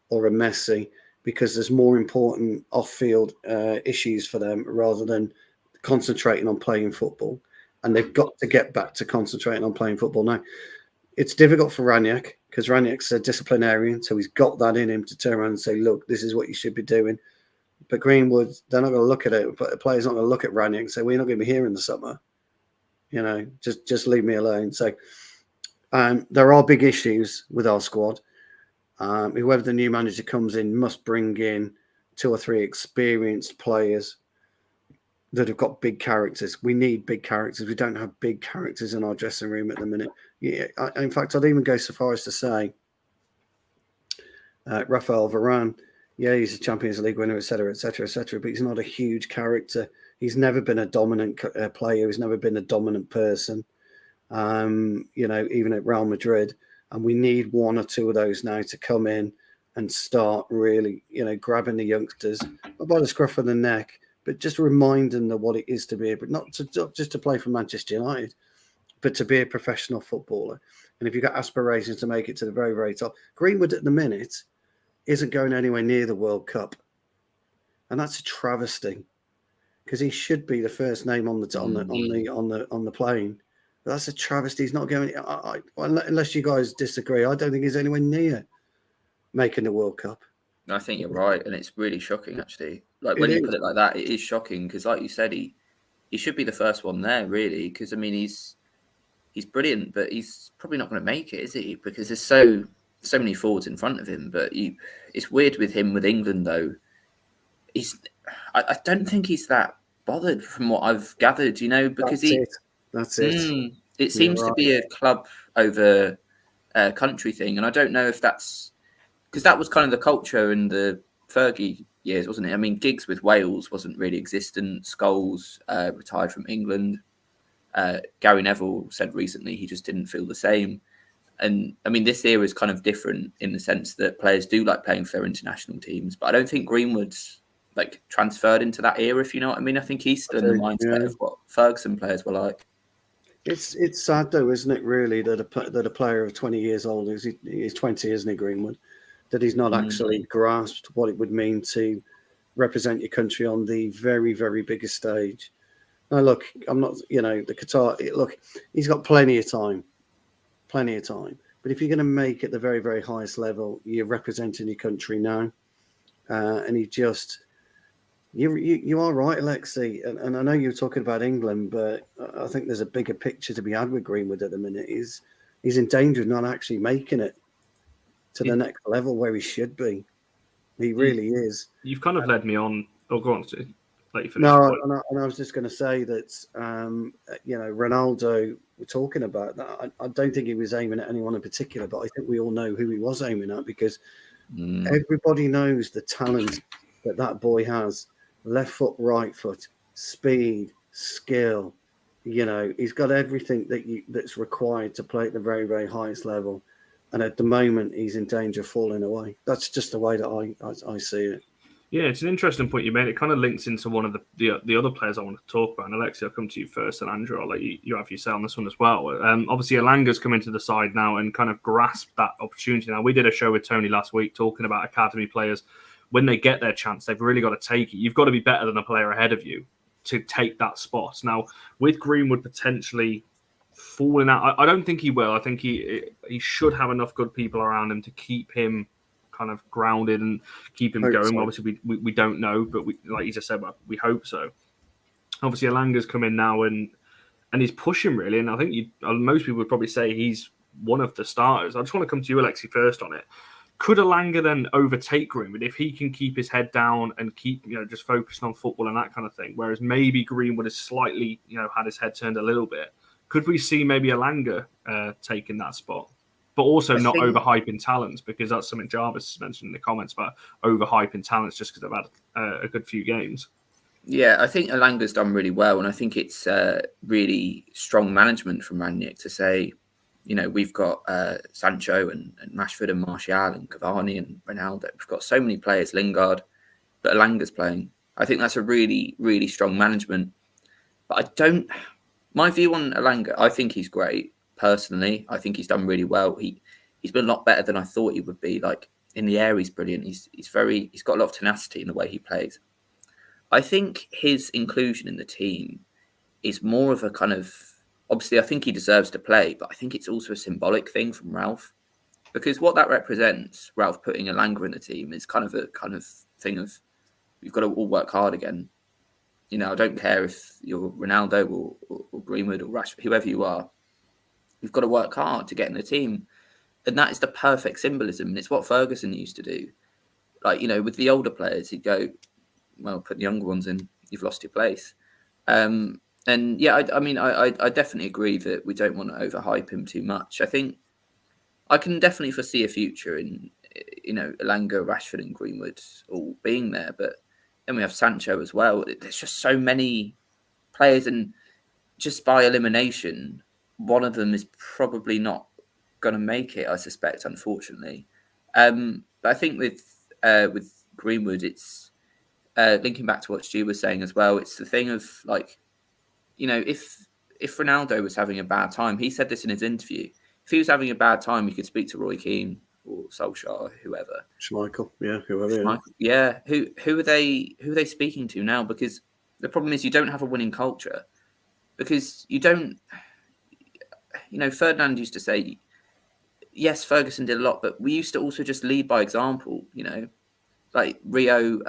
or a Messi, because there's more important off-field issues for them rather than concentrating on playing football. And they've got to get back to concentrating on playing football. Now, it's difficult for Ranić because Ranić's a disciplinarian, so he's got that in him to turn around and say, look, this is what you should be doing. But Greenwood, they're not going to look at it, but the player's not going to look at Ranić and say, we're not going to be here in the summer. Just leave me alone. So there are big issues with our squad. Whoever the new manager comes in must bring in 2 or 3 experienced players that have got big characters. We need big characters. We don't have big characters in our dressing room at the minute. Yeah, in fact, I'd even go so far as to say Rafael Varane, yeah, he's a Champions League winner, etc., etc., etc., but he's not a huge character. He's never been a dominant player. He's never been a dominant person, even at Real Madrid. And we need 1 or 2 of those now to come in and start really, grabbing the youngsters, not by the scruff of the neck, but just reminding them what it is to be able, not just to play for Manchester United, but to be a professional footballer. And if you've got aspirations to make it to the very, very top, Greenwood at the minute isn't going anywhere near the World Cup. And that's a travesty, because he should be the first name on the plane. But that's a travesty. He's not going. Unless you guys disagree, I don't think he's anywhere near making the World Cup. I think you're right, and it's really shocking, actually. Like when you put it like that, it is shocking because, like you said, he should be the first one there, really. Because I mean, he's brilliant, but he's probably not going to make it, is he? Because there's so many forwards in front of him. But it's weird with him with England, though. I don't think he's that bothered from what I've gathered, because That's it. It seems to be a club over country thing. And I don't know if that's because that was kind of the culture in the Fergie years, wasn't it? I mean, gigs with Wales wasn't really existent. Scholes retired from England. Gary Neville said recently he just didn't feel the same. And I mean, this era is kind of different in the sense that players do like playing for their international teams. But I don't think Greenwood's transferred into that era, if you know what I mean. I think he's still in the mindset of what Ferguson players were like. It's sad though, isn't it? Really, that a player of 20 years old, he's 20, isn't he, Greenwood? That he's not actually grasped what it would mean to represent your country on the very, very biggest stage. Now, look, I'm not, the Qatar. Look, he's got plenty of time. But if you're going to make it the very, very highest level, you're representing your country now, and he just. You are right, Alexi, and I know you're talking about England, but I think there's a bigger picture to be had with Greenwood at the minute. He's in danger of not actually making it to the next level where he should be. He really is. You've kind of led me on. Oh, go on, Stu. Let you finish. No, and I was just going to say that, Ronaldo, we're talking about that. I don't think he was aiming at anyone in particular, but I think we all know who he was aiming at because everybody knows the talent that boy has. Left foot, right foot, speed, skill. He's got everything that's required to play at the very, very highest level. And at the moment, he's in danger of falling away. That's just the way that I see it. Yeah, it's an interesting point you made. It kind of links into one of the other players I want to talk about. And Alexi, I'll come to you first, and Andrew, I'll let you have your say on this one as well. Obviously, Elanga's come into the side now and kind of grasped that opportunity. Now, we did a show with Tony last week talking about academy players. When they get their chance, they've really got to take it. You've got to be better than a player ahead of you to take that spot. Now, with Greenwood potentially falling out, I don't think he will. I think he should have enough good people around him to keep him kind of grounded and keep him going. So. Obviously, we don't know, but like you just said, we hope so. Obviously, Elanga's come in now and he's pushing really, and I think most people would probably say he's one of the starters. I just want to come to you, Alexi, first on it. Could Elanga then overtake Greenwood if he can keep his head down and keep just focusing on football and that kind of thing? Whereas maybe Greenwood has slightly had his head turned a little bit. Could we see maybe Elanga taking that spot? But also not overhyping talents, because that's something Jarvis has mentioned in the comments about overhyping talents just because they've had a good few games. Yeah, I think Elanga's done really well, and I think it's really strong management from Rangnick to say, we've got Sancho and Rashford and Martial and Cavani and Ronaldo. We've got so many players, Lingard, but Elanga's playing. I think that's a really, really strong management. But my view on Elanga, I think he's great. Personally, I think he's done really well. He's been a lot better than I thought he would be. Like in the air, he's brilliant. He's got a lot of tenacity in the way he plays. I think his inclusion in the team is more of a kind of, obviously I think he deserves to play, but I think it's also a symbolic thing from Ralph, because what that represents, Ralph putting Elanga in the team, is kind of a thing of we've got to all work hard again. I don't care if you're Ronaldo or Greenwood or Rashford, whoever you are. You've got to work hard to get in the team. And that is the perfect symbolism. And it's what Ferguson used to do. Like, with the older players, he'd go, well, put the younger ones in, you've lost your place. And yeah, I definitely agree that we don't want to overhype him too much. I think I can definitely foresee a future in, Elanga, Rashford and Greenwood all being there. But then we have Sancho as well. There's just so many players, and just by elimination, one of them is probably not going to make it, I suspect, unfortunately. But I think with Greenwood, it's linking back to what Stu was saying as well. It's the thing of like, if Ronaldo was having a bad time, he said this in his interview. If he was having a bad time, he could speak to Roy Keane or Solskjaer or whoever. Schmeichel, yeah, whoever. Schmeichel, yeah. Who are they speaking to now? Because the problem is you don't have a winning culture. Because you don't. Ferdinand used to say, yes, Ferguson did a lot, but we used to also just lead by example, like Rio,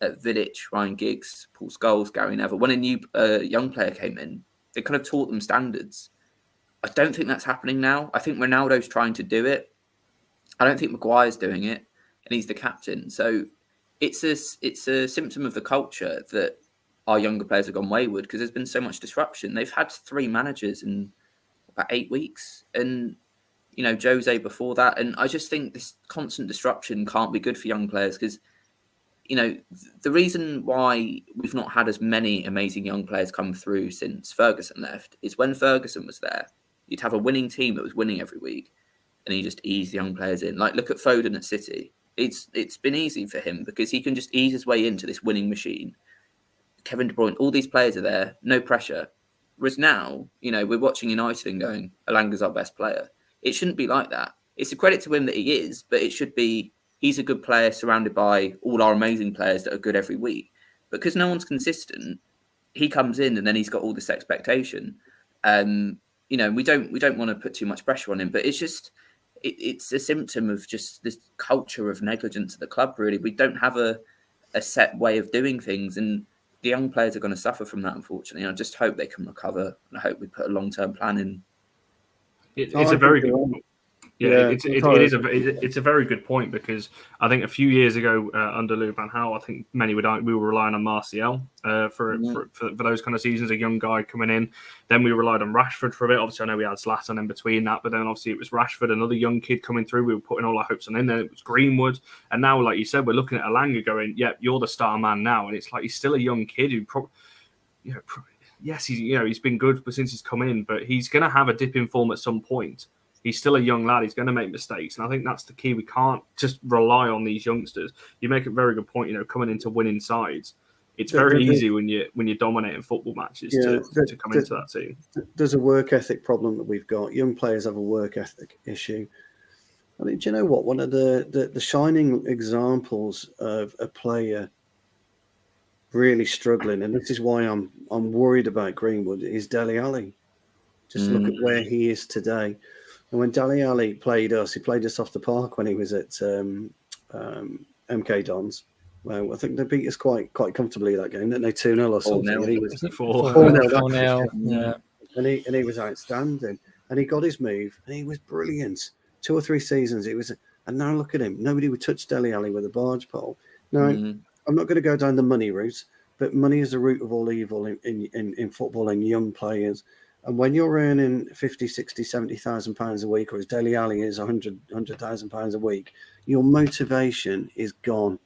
Vidic, Ryan Giggs, Paul Scholes, Gary Neville. When a new young player came in, they kind of taught them standards. I don't think that's happening now. I think Ronaldo's trying to do it. I don't think Maguire's doing it, and he's the captain. So it's a symptom of the culture that our younger players have gone wayward because there's been so much disruption. They've had 3 managers in about 8 weeks, and Jose before that. And I just think this constant disruption can't be good for young players because the reason why we've not had as many amazing young players come through since Ferguson left is when Ferguson was there, you'd have a winning team that was winning every week, and he just eased young players in. Like look at Foden at City. It's been easy for him because he can just ease his way into this winning machine. Kevin De Bruyne, all these players are there, no pressure. Whereas now, we're watching United and going, Elanga's our best player. It shouldn't be like that. It's a credit to him that he is, but it should be he's a good player surrounded by all our amazing players that are good every week. Because no one's consistent, he comes in and then he's got all this expectation. We don't want to put too much pressure on him, but it's just it's a symptom of just this culture of negligence at the club. Really, we don't have a set way of doing things, and the young players are going to suffer from that, unfortunately. I just hope they can recover, and I hope we put a long-term plan in. It's a very good point. Yeah, it's a very good point because I think a few years ago under Louis van Gaal, I think we were relying on Martial for those kind of seasons, a young guy coming in. Then we relied on Rashford for a bit. Obviously, I know we had Zlatan in between that, but then obviously it was Rashford, another young kid coming through. We were putting all our hopes on him. Then it was Greenwood, and now, like you said, we're looking at Elanga going, "Yep, you're the star man now," and it's like he's still a young kid who probably, yes, he's been good since he's come in, but he's going to have a dip in form at some point. He's still a young lad. He's going to make mistakes. And I think that's the key. We can't just rely on these youngsters. You make a very good point, coming into winning sides. It's very easy when you're dominating football matches to come into that team. There's a work ethic problem that we've got. Young players have a work ethic issue. I mean, do you know what? One of the shining examples of a player really struggling, and this is why I'm worried about Greenwood, is Dele Alli. Just look at where he is today. And when Dele Alli played us, he played us off the park when he was at MK Dons. Well, I think they beat us quite comfortably that game, didn't they? 2-0 or something. And he was 4-0. Yeah. And he was outstanding. And he got his move, and he was brilliant. 2 or 3 seasons, and now look at him. Nobody would touch Dele Alli with a barge pole. Now, I'm not going to go down the money route, but money is the root of all evil in football and young players. And when you're earning 50, 60, 70,000 pounds a week, or as Dele Alli is 100,000 pounds a week, your motivation is gone.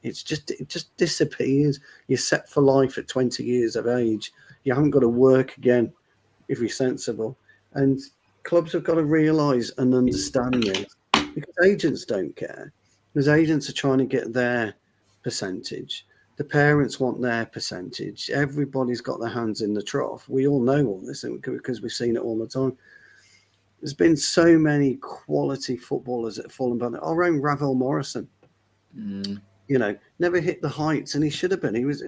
It just disappears. You're set for life at 20 years of age. You haven't got to work again if you're sensible. And clubs have got to realise and understand this, because agents don't care. Because agents are trying to get their percentage. The parents want their percentage. Everybody's got their hands in the trough. We all know all this because we've seen it all the time. There's been so many quality footballers that have fallen by. Our own Ravel Morrison, never hit the heights, and he should have been. He was,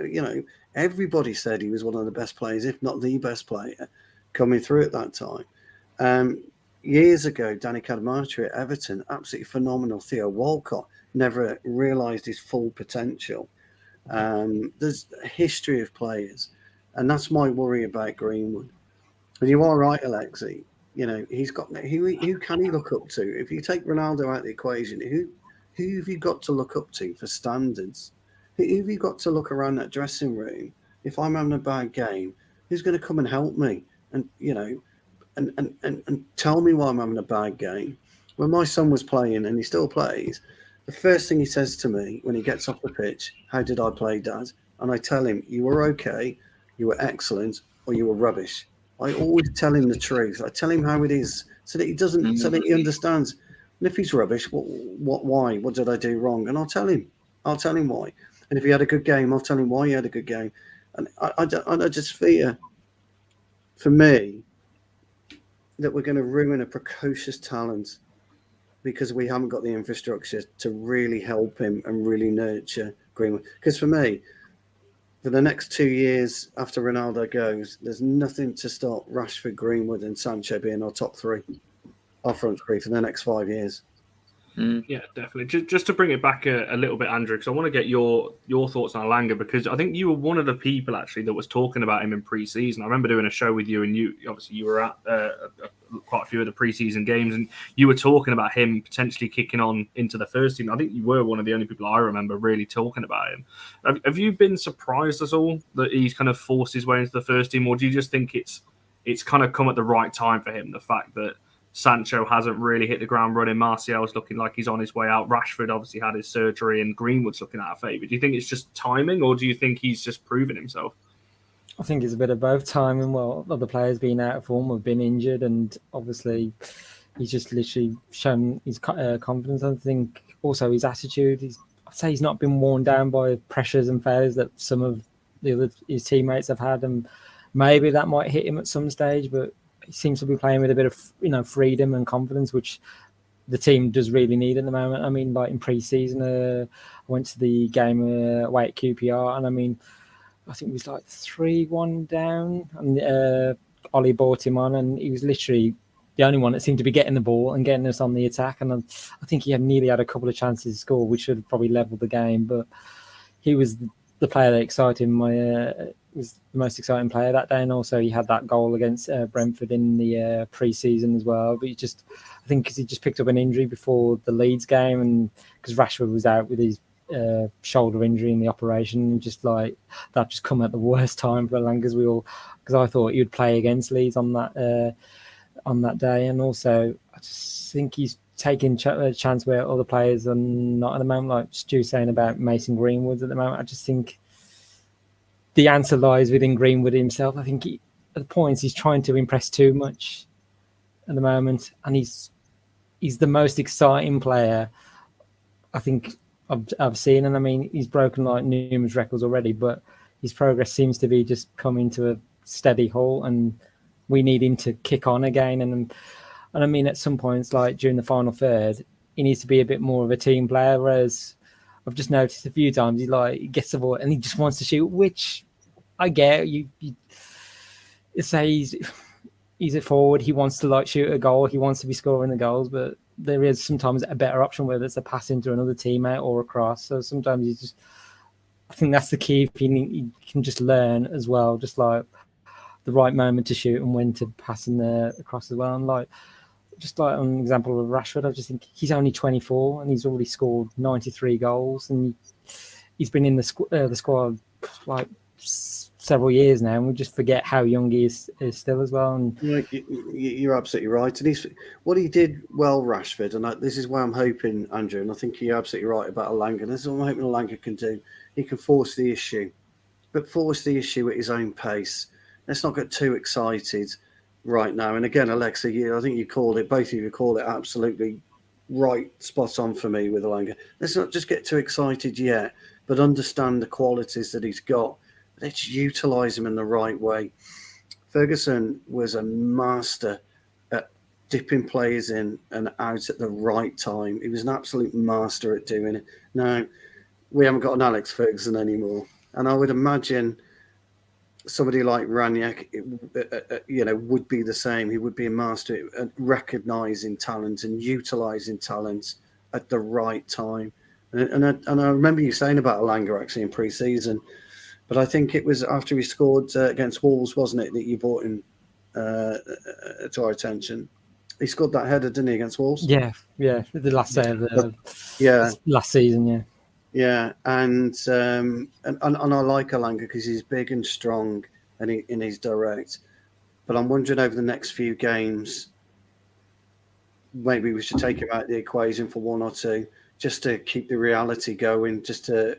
everybody said he was one of the best players, if not the best player, coming through at that time. Years ago, Danny Cadamarteri at Everton, absolutely phenomenal. Theo Walcott never realised his full potential. There's a history of players, and that's my worry about Greenwood. And you are right, Alexi. He's got who can he look up to? If you take Ronaldo out of the equation, who have you got to look up to for standards? Who have you got to look around that dressing room? If I'm having a bad game, who's going to come and help me? And and tell me why I'm having a bad game. When my son was playing, and he still plays, the first thing he says to me when he gets off the pitch, "How did I play, Dad?" And I tell him, "You were okay, you were excellent, or you were rubbish." I always tell him the truth. I tell him how it is, so that he doesn't, so that he understands. And if he's rubbish, why? What did I do wrong? And I'll tell him why. And if he had a good game, I'll tell him why he had a good game. And I just fear, for me, that we're going to ruin a precocious talent because we haven't got the infrastructure to really help him and really nurture Greenwood. Because for me, for the next 2 years after Ronaldo goes, there's nothing to stop Rashford, Greenwood and Sancho being our top three, our front three for the next 5 years. Yeah, definitely. Just to bring it back a little bit, Andrew, because I want to get your thoughts on Alanga, because I think you were one of the people actually that was talking about him in pre-season. I remember doing a show with you, and you were at quite a few of the pre-season games, and you were talking about him potentially kicking on into the first team. I think you were one of the only people I remember really talking about him. Have you been surprised at all that he's kind of forced his way into the first team, or do you just think it's kind of come at the right time for him, the fact that Sancho hasn't really hit the ground running, Martial's looking like he's on his way out, Rashford obviously had his surgery, and Greenwood's looking out of favour? Do you think it's just timing, or do you think he's just proven himself? I think it's a bit of both. Timing, well, other players being out of form have been injured, and obviously he's just literally shown his confidence. I think also his attitude. I'd say he's not been worn down by pressures and failures that some of his teammates have had, and maybe that might hit him at some stage, but he seems to be playing with a bit of freedom and confidence, which the team does really need at the moment. I mean, like in pre-season, I went to the game away at QPR, and I mean, I think it was like 3-1 down, and Ollie brought him on, and he was literally the only one that seemed to be getting the ball and getting us on the attack. And I think he nearly had a couple of chances to score, which should have probably leveled the game, but he was the player that excited me. Was the most exciting player that day, and also he had that goal against Brentford in the pre-season as well. But I think because he just picked up an injury before the Leeds game, and because Rashford was out with his shoulder injury in the operation, and just like that just come at the worst time for Alanga, because I thought he would play against Leeds on that day, and also I just think he's taking a chance where other players are not at the moment, like Stu saying about Mason Greenwood at the moment. I just think the answer lies within Greenwood himself. I think at the points he's trying to impress too much at the moment, and he's he's the most exciting player I think I've seen, and I mean he's broken like numerous records already, but his progress seems to be just coming to a steady halt, and we need him to kick on again. And I mean, at some points, like during the final third, he needs to be a bit more of a team player. Whereas I've just noticed a few times he gets the ball and he just wants to shoot, which I get. You say he's a forward. He wants to like shoot a goal. He wants to be scoring the goals, but there is sometimes a better option, whether it's a pass into another teammate or a cross. So sometimes I think that's the key. If you can just learn as well, just like the right moment to shoot and when to pass in the across as well. And like, just like an example of Rashford, I just think he's only 24 and he's already scored 93 goals, and he's been in the squad like several years now, and we just forget how young he is still as well. And you're absolutely right. And what he did well, Rashford, and this is why I'm hoping, Andrew, and I think you're absolutely right about Alanga. This is what I'm hoping Alanga can do. He can force the issue, but force the issue at his own pace. Let's not get too excited right now. And again, Alexa, I think you called it, both of you called it absolutely right, spot on for me with Alanga. Let's not just get too excited yet, but understand the qualities that he's got. Let's utilise him in the right way. Ferguson was a master at dipping players in and out at the right time. He was an absolute master at doing it. Now, we haven't got an Alex Ferguson anymore. And I would imagine somebody like Ranić, would be the same. He would be a master at recognising talent and utilising talent at the right time. And I remember you saying about Alanga actually in pre-season, but I think it was after he scored against Wolves, wasn't it, that you brought him to our attention? He scored that header, didn't he, against Wolves? Yeah, the last day of the last season, yeah. Yeah, and I like Alanga because he's big and strong and he's direct. But I'm wondering over the next few games, maybe we should take him out of the equation for one or two, just to keep the reality going. Just to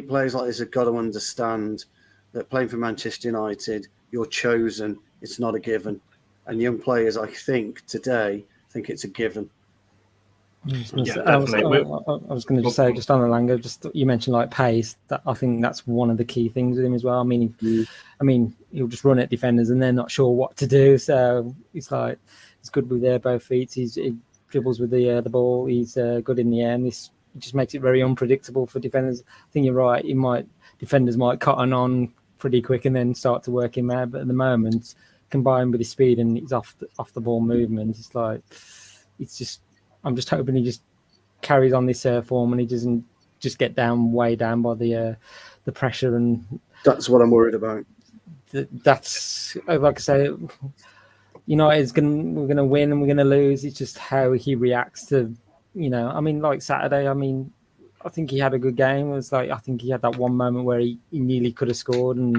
players like this have got to understand that playing for Manchester United, you're chosen. It's not a given. And young players, I think today, think it's a given. I was going to just say, just on Alanga, just you mentioned like pace. That I think that's one of the key things with him as well. I mean, he'll just run at defenders and they're not sure what to do. So he's good with both feet. He dribbles with the ball. He's good in the air. And this just makes it very unpredictable for defenders. I think you're right. Defenders might cotton on pretty quick and then start to work him out. But at the moment, combined with his speed and his off the ball movement, I'm just hoping he just carries on this form and he doesn't just get way down by the pressure. And that's what I'm worried about. That's like I say, we're going to win and we're going to lose. It's just how he reacts to, like Saturday. I think he had a good game. It was like I think he had that one moment where he nearly could have scored, and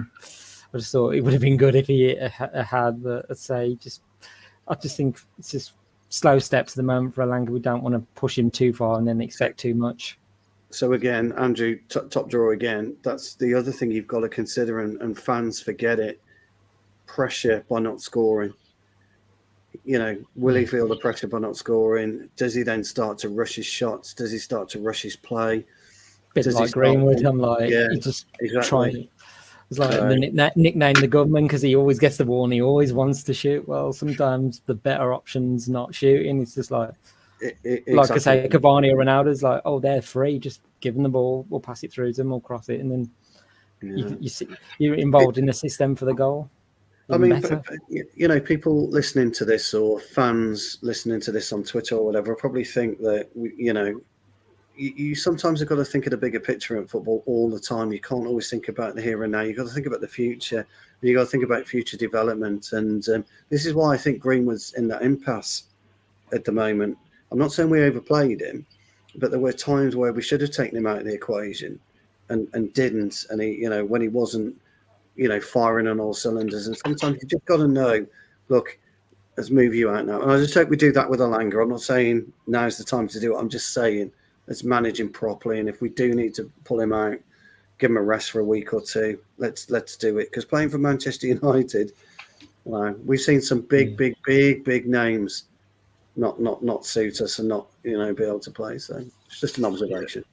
I just thought it would have been good if he had. But I just think it's just slow steps at the moment for Alanga. We don't want to push him too far and then expect too much. So again, Andrew, top drawer again. That's the other thing you've got to consider, and fans forget it. Pressure by not scoring. Will he feel the pressure by not scoring? Does he then start to rush his shots? Does he start to rush his play? Bit like Greenwood. He just trying. It's like the nickname the government because he always gets the ball and he always wants to shoot. Well, sometimes the better option's not shooting. It's just like like I say, Cavani or Ronaldo's like, they're free. Just give them the ball. We'll pass it through to them. We'll cross it, and then you're involved in the system for the goal. People listening to this or fans listening to this on Twitter or whatever probably think that you sometimes have got to think of the bigger picture in football all the time. You can't always think about the here and now. You've got to think about the future. You've got to think about future development. And this is why I think Greenwood's in that impasse at the moment. I'm not saying we overplayed him, but there were times where we should have taken him out of the equation and didn't. And he, when he wasn't, firing on all cylinders. And sometimes you just got to know, look, let's move you out now. And I just hope we do that with Alanga. I'm not saying now's the time to do it. I'm just saying let's manage him properly. And if we do need to pull him out, give him a rest for a week or two. Let's do it. Because playing for Manchester United, we've seen some big names, not suit us and not be able to play. So it's just an observation.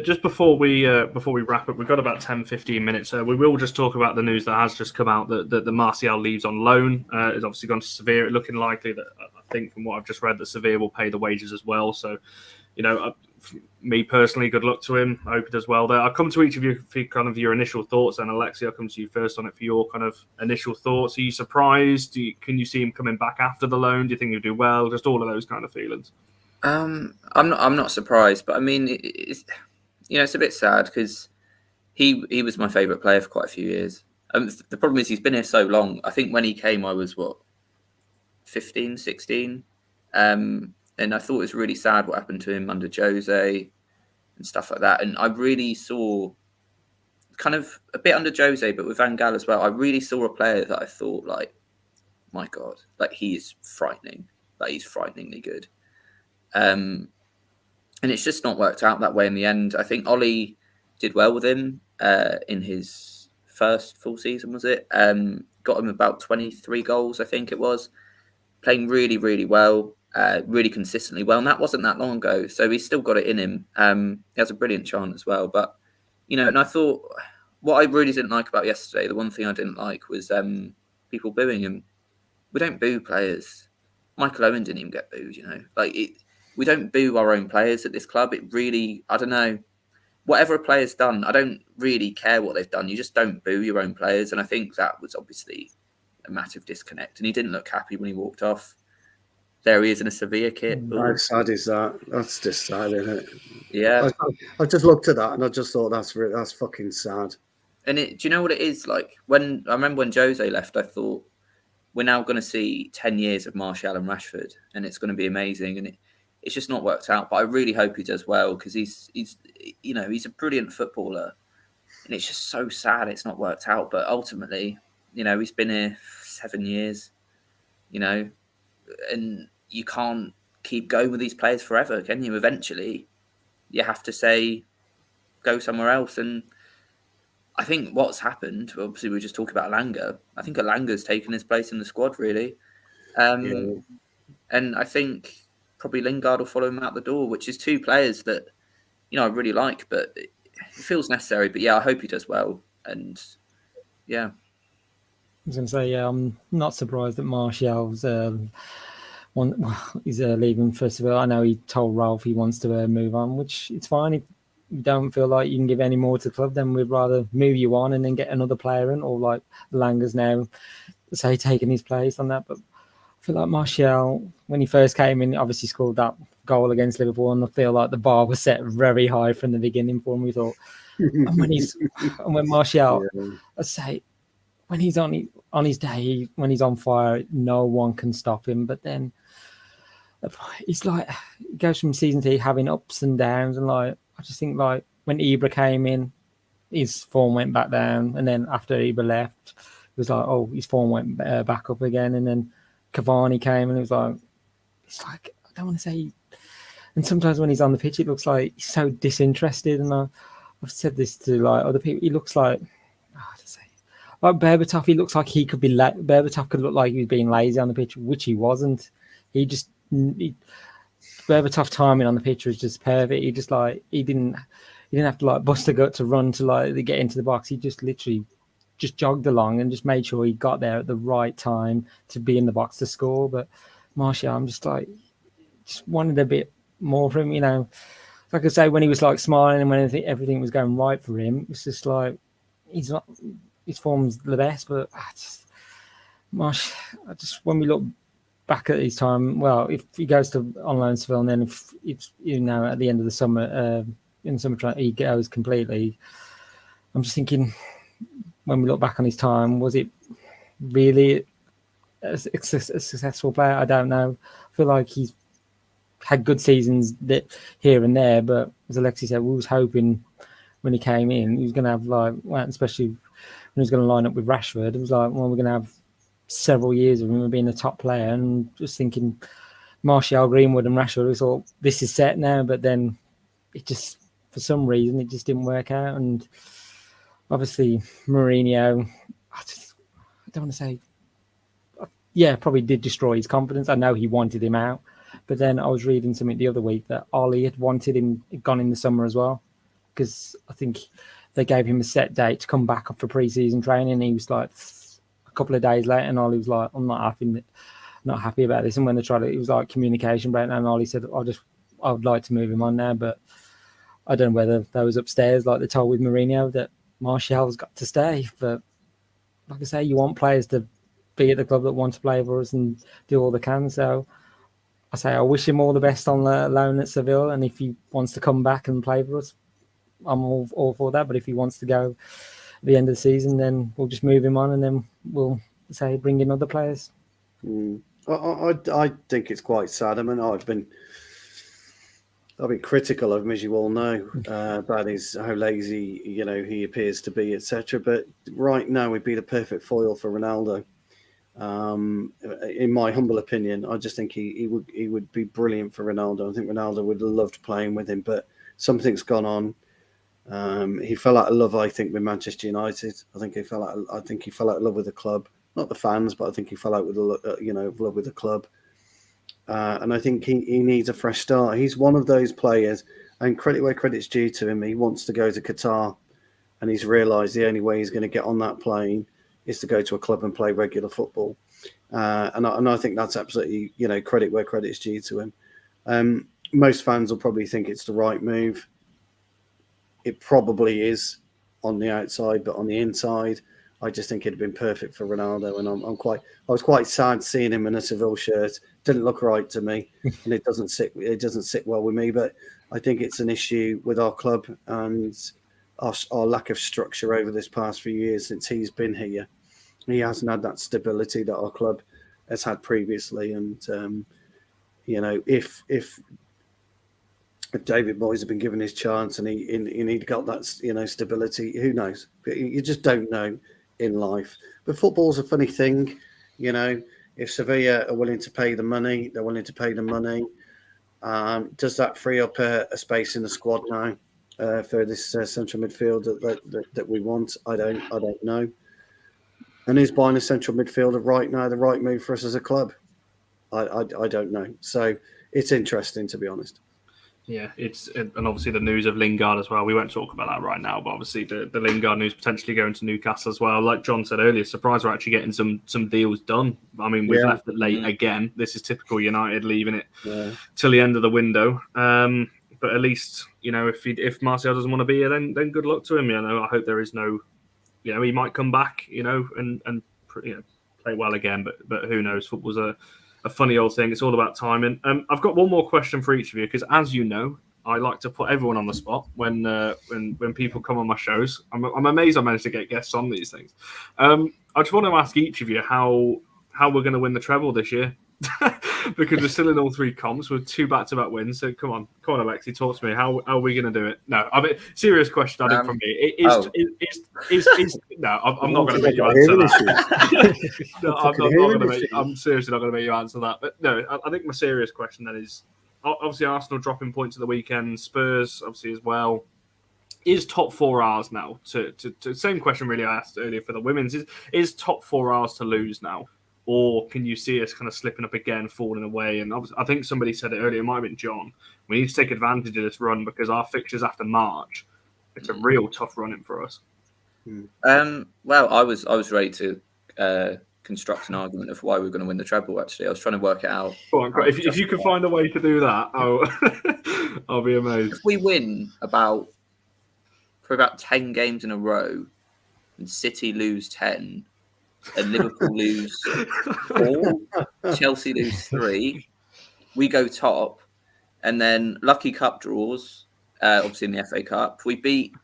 Just before we wrap up, we've got about 10-15 minutes. We will just talk about the news that has just come out that the Martial leaves on loan. Is obviously gone to Sevilla. Looking likely that, I think from what I've just read, that Sevilla will pay the wages as well. So, me personally, good luck to him. I hope he does well there. I'll come to each of you for kind of your initial thoughts. And Alexi, I'll come to you first on it for your kind of initial thoughts. Are you surprised? Can you see him coming back after the loan? Do you think he'll do well? Just all of those kind of feelings. I'm not surprised, but I mean, it's a bit sad because he was my favourite player for quite a few years. The problem is he's been here so long. I think when he came, I was 15, 16. And I thought it was really sad what happened to him under Jose and stuff like that. And I really saw kind of a bit under Jose, but with Van Gaal as well, I really saw a player that I thought, like, my God, like he is frightening. Like he's frighteningly good. And it's just not worked out that way in the end. I think Ollie did well with him in his first full season, was it? Got him about 23 goals, I think it was. Playing really, really well. Really consistently well, and that wasn't that long ago. So he's still got it in him. He has a brilliant chant as well. But and I thought what I really didn't like about yesterday, the one thing I didn't like was people booing him. We don't boo players. Michael Owen didn't even get booed. We don't boo our own players at this club. It really, I don't know. Whatever a player's done, I don't really care what they've done. You just don't boo your own players, and I think that was obviously a massive disconnect. And he didn't look happy when he walked off. There he is in a Sevilla kit. How sad is that? That's just sad, isn't it? Yeah. I just looked at that and I just thought that's fucking sad. And do you know what it is like? I remember when Jose left, I thought we're now going to see 10 years of Martial and Rashford, and it's going to be amazing. And it's just not worked out. But I really hope he does well because he's a brilliant footballer, and it's just so sad it's not worked out. But ultimately, he's been here 7 years, and you can't keep going with these players forever, can you? Eventually, you have to say, go somewhere else. And I think what's happened, obviously we were just talking about Alanga. I think Alanga's taken his place in the squad, really. And I think probably Lingard will follow him out the door, which is two players that, I really like, but it feels necessary. But yeah, I hope he does well. And yeah. I was going to say, I'm not surprised that Martial's he's leaving for Sevilla. I know he told Ralph he wants to move on, which it's fine. If you don't feel like you can give any more to the club, then we'd rather move you on and then get another player in, or like Langer's now, say, taking his place on that. But I feel like Martial, when he first came in, obviously scored that goal against Liverpool, and I feel like the bar was set very high from the beginning for him. We thought, and when Martial, I say, when he's on his day, when he's on fire, no one can stop him. But then it's like it goes from season to having ups and downs, and like I just think like when Ibra came in, his form went back down, and then after Ibra left, it was like his form went back up again, and then Cavani came, and it was like I don't want to say. And sometimes when he's on the pitch, it looks like he's so disinterested, and I've said this to like other people. He looks like like Berbatov. He looks like he could be Berbatov could look like he was being lazy on the pitch, which he wasn't. Berbatov timing on the pitch was just perfect. He just he didn't have to like bust a gut to run to like get into the box. He just literally just jogged along and just made sure he got there at the right time to be in the box to score. But Martial, I'm just wanted a bit more from him. Like I say, when he was like smiling and when everything was going right for him, it's just like he's not. His form's the best, but when we look back at his time, well, if he goes to on loan to Seville, and then if it's at the end of the summer, in the summer he goes completely. I'm just thinking, when we look back on his time, was it really a successful player? I don't know. I feel like he's had good seasons here and there, but as Alexi said, we was hoping when he came in, he was going to have especially when he was going to line up with Rashford, it was like, well, we're going to have several years of him being a top player. And just thinking, Martial, Greenwood, and Rashford, we thought this is set now, but then it just, for some reason, it just didn't work out. And obviously, Mourinho, I don't want to say, probably did destroy his confidence. I know he wanted him out, But then I was reading something the other week that Ollie had wanted him gone in the summer as well, because I think they gave him a set date to come back up for pre-season training. And he was like a couple of days later, and Ollie was like, "I'm not happy about this." And when they tried it was like communication breakdown. And Ollie said, I would like to move him on now, but I don't know whether that was upstairs, like they told with Mourinho, that Martial's got to stay. But like I say, you want players to be at the club that want to play for us and do all they can. So I say I wish him all the best on the loan at Seville, and if he wants to come back and play for us, I'm all for that. But if he wants to go at the end of the season, then we'll just move him on, and then we'll say bring in other players. I think it's quite sad. I mean, I've been critical of him, as you all know, about how lazy he appears to be, etc. But right now, he'd be the perfect foil for Ronaldo. In my humble opinion, I just think he would be brilliant for Ronaldo. I think Ronaldo would have loved playing with him, but something's gone on. He fell out of love, I think, with Manchester United. I think he fell out of love with the club, not the fans, but I think he fell out with love with the club. And I think he needs a fresh start. He's one of those players, and credit where credit's due to him. He wants to go to Qatar, and he's realised the only way he's going to get on that plane is to go to a club and play regular football. And I think that's absolutely, credit where credit's due to him. Most fans will probably think it's the right move. It probably is on the outside, but on the inside, I just think it'd been perfect for Ronaldo. And I was quite sad seeing him in a Seville shirt. Didn't look right to me, and it doesn't sit well with me. But I think it's an issue with our club and our lack of structure over this past few years since he's been here. He hasn't had that stability that our club has had previously. And if David Moyes had been given his chance and he'd got that stability, who knows? You just don't know in life. But football's a funny thing, If Sevilla are willing to pay the money, they're willing to pay the money. Does that free up a space in the squad now for this central midfield that we want? I don't know. And is buying a central midfielder right now the right move for us as a club? I don't know. So it's interesting, to be honest. Yeah, and obviously the news of Lingard as well. We won't talk about that right now, but obviously the Lingard news potentially going to Newcastle as well. Like John said earlier, surprised we're actually getting some deals done. I mean, we've left it late again. This is typical United, leaving it till the end of the window. But at least if Martial doesn't want to be here, then good luck to him. I hope there is no, he might come back, and play well again. But who knows? Football's a funny old thing. It's all about timing. I've got one more question for each of you, because as you know, I like to put everyone on the spot when people come on my shows. I'm amazed I managed to get guests on these things. I just want to ask each of you how we're going to win the treble this year. Because we're still in all three comps with 2 back-to-back wins. So come on, Alexi, talk to me. How are we going to do it? No, I mean, serious question. I think from me. No, I'm not going to make you answer that. No, I'm seriously not going to make you answer that. But no, I think my serious question then is, obviously Arsenal dropping points at the weekend, Spurs obviously as well. Is top 4 ours now? To same question really I asked earlier for the women's. Is top 4 ours to lose now? Or can you see us kind of slipping up again, falling away? And I think somebody said it earlier, it might have been John. We need to take advantage of this run because our fixtures after March, it's a real tough running for us. Well, I was ready to construct an argument of why we're going to win the treble, actually. I was trying to work it out. Go on, if you can find a way to do that, I'll be amazed. If we win for about 10 games in a row and City lose 10, and Liverpool lose 4, Chelsea lose 3, we go top, and then lucky cup draws, obviously in the FA Cup. We beat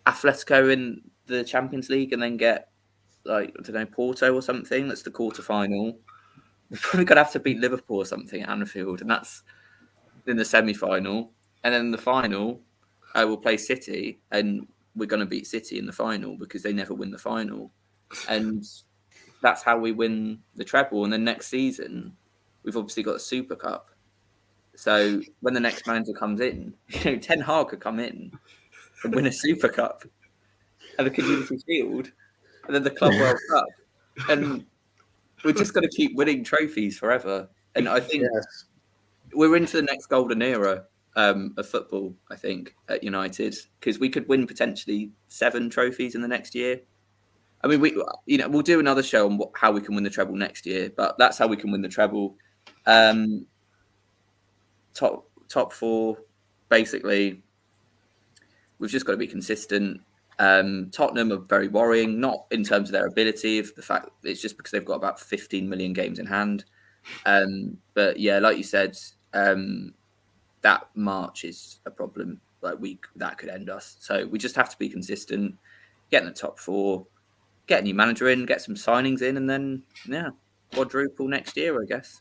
Atletico in the Champions League and then get, Porto or something. That's the quarterfinal. We're probably going to have to beat Liverpool or something at Anfield, and that's in the semi-final. And then in the final, we'll play City, and we're going to beat City in the final because they never win the final. And that's how we win the treble. And then next season, we've obviously got a Super Cup. So when the next manager comes in, Ten Hag could come in and win a Super Cup and the Community Shield and then the Club World Cup. And we're just going to keep winning trophies forever. And I think we're into the next golden era of football, I think, at United, because we could win potentially 7 trophies in the next year. I mean, we'll do another show on how we can win the treble next year, but that's how we can win the treble. Top 4, basically. We've just got to be consistent. Tottenham are very worrying, not in terms of their ability, of the fact it's just because they've got about 15 million games in hand. But yeah, like you said, that March is a problem. Like that could end us. So we just have to be consistent, get in the top 4, get a new manager in, get some signings in, and then quadruple next year, I guess.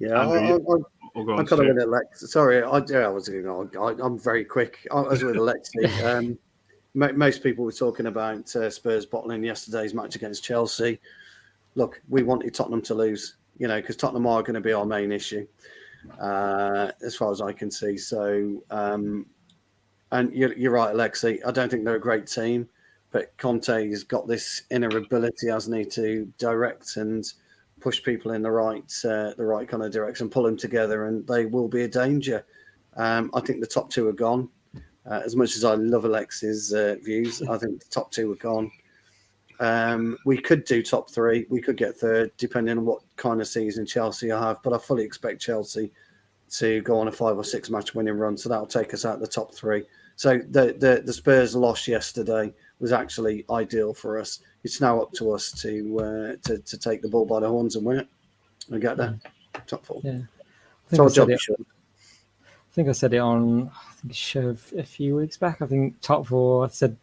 Yeah, I'm kind of with Alex. Sorry, I'm very quick. I was with Alexi. Most people were talking about Spurs bottling yesterday's match against Chelsea. Look, we wanted Tottenham to lose, because Tottenham are going to be our main issue, as far as I can see. So, and you're right, Alexi. I don't think they're a great team, but Conte's got this inner ability, hasn't he, to direct and push people in the right kind of direction, pull them together, and they will be a danger. I think the top 2 are gone. As much as I love Alex's views, I think the top 2 are gone. We could do top 3. We could get third, depending on what kind of season Chelsea have. But I fully expect Chelsea to go on a 5 or 6 match winning run. So that'll take us out of the top 3. So the Spurs loss yesterday was actually ideal for us. It's now up to us to take the ball by the horns and win it and get there. Top 4. Yeah. I think I said it on a show a few weeks back. I think top 4, I said,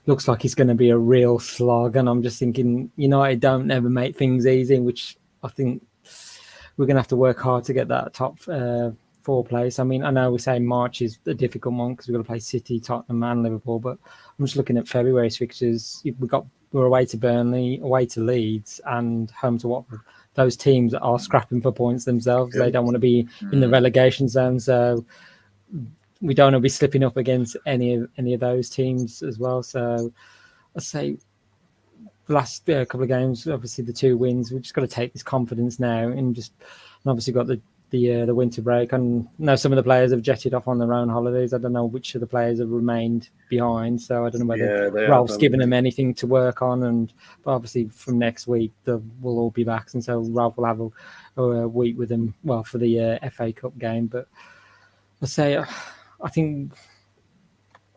looks like it's going to be a real slog. And I'm just thinking, United don't ever make things easy, which I think we're going to have to work hard to get that top 4 place. I mean, I know we say March is a difficult month because we've got to play City, Tottenham and Liverpool, but I'm just looking at February's fixtures. We're away to Burnley, away to Leeds and home to Watford. Those teams are scrapping for points themselves. They don't want to be in the relegation zone. So we don't want to be slipping up against any of those teams as well. So I say the last couple of games, obviously the 2 wins, we've just got to take this confidence now and obviously got the winter break. And now some of the players have jetted off on their own holidays. I don't know which of the players have remained behind, so I don't know whether Ralph's given them anything to work on. But obviously from next week we'll all be back, and so Ralph will have a week with them. Well, for the FA Cup game, but I say I think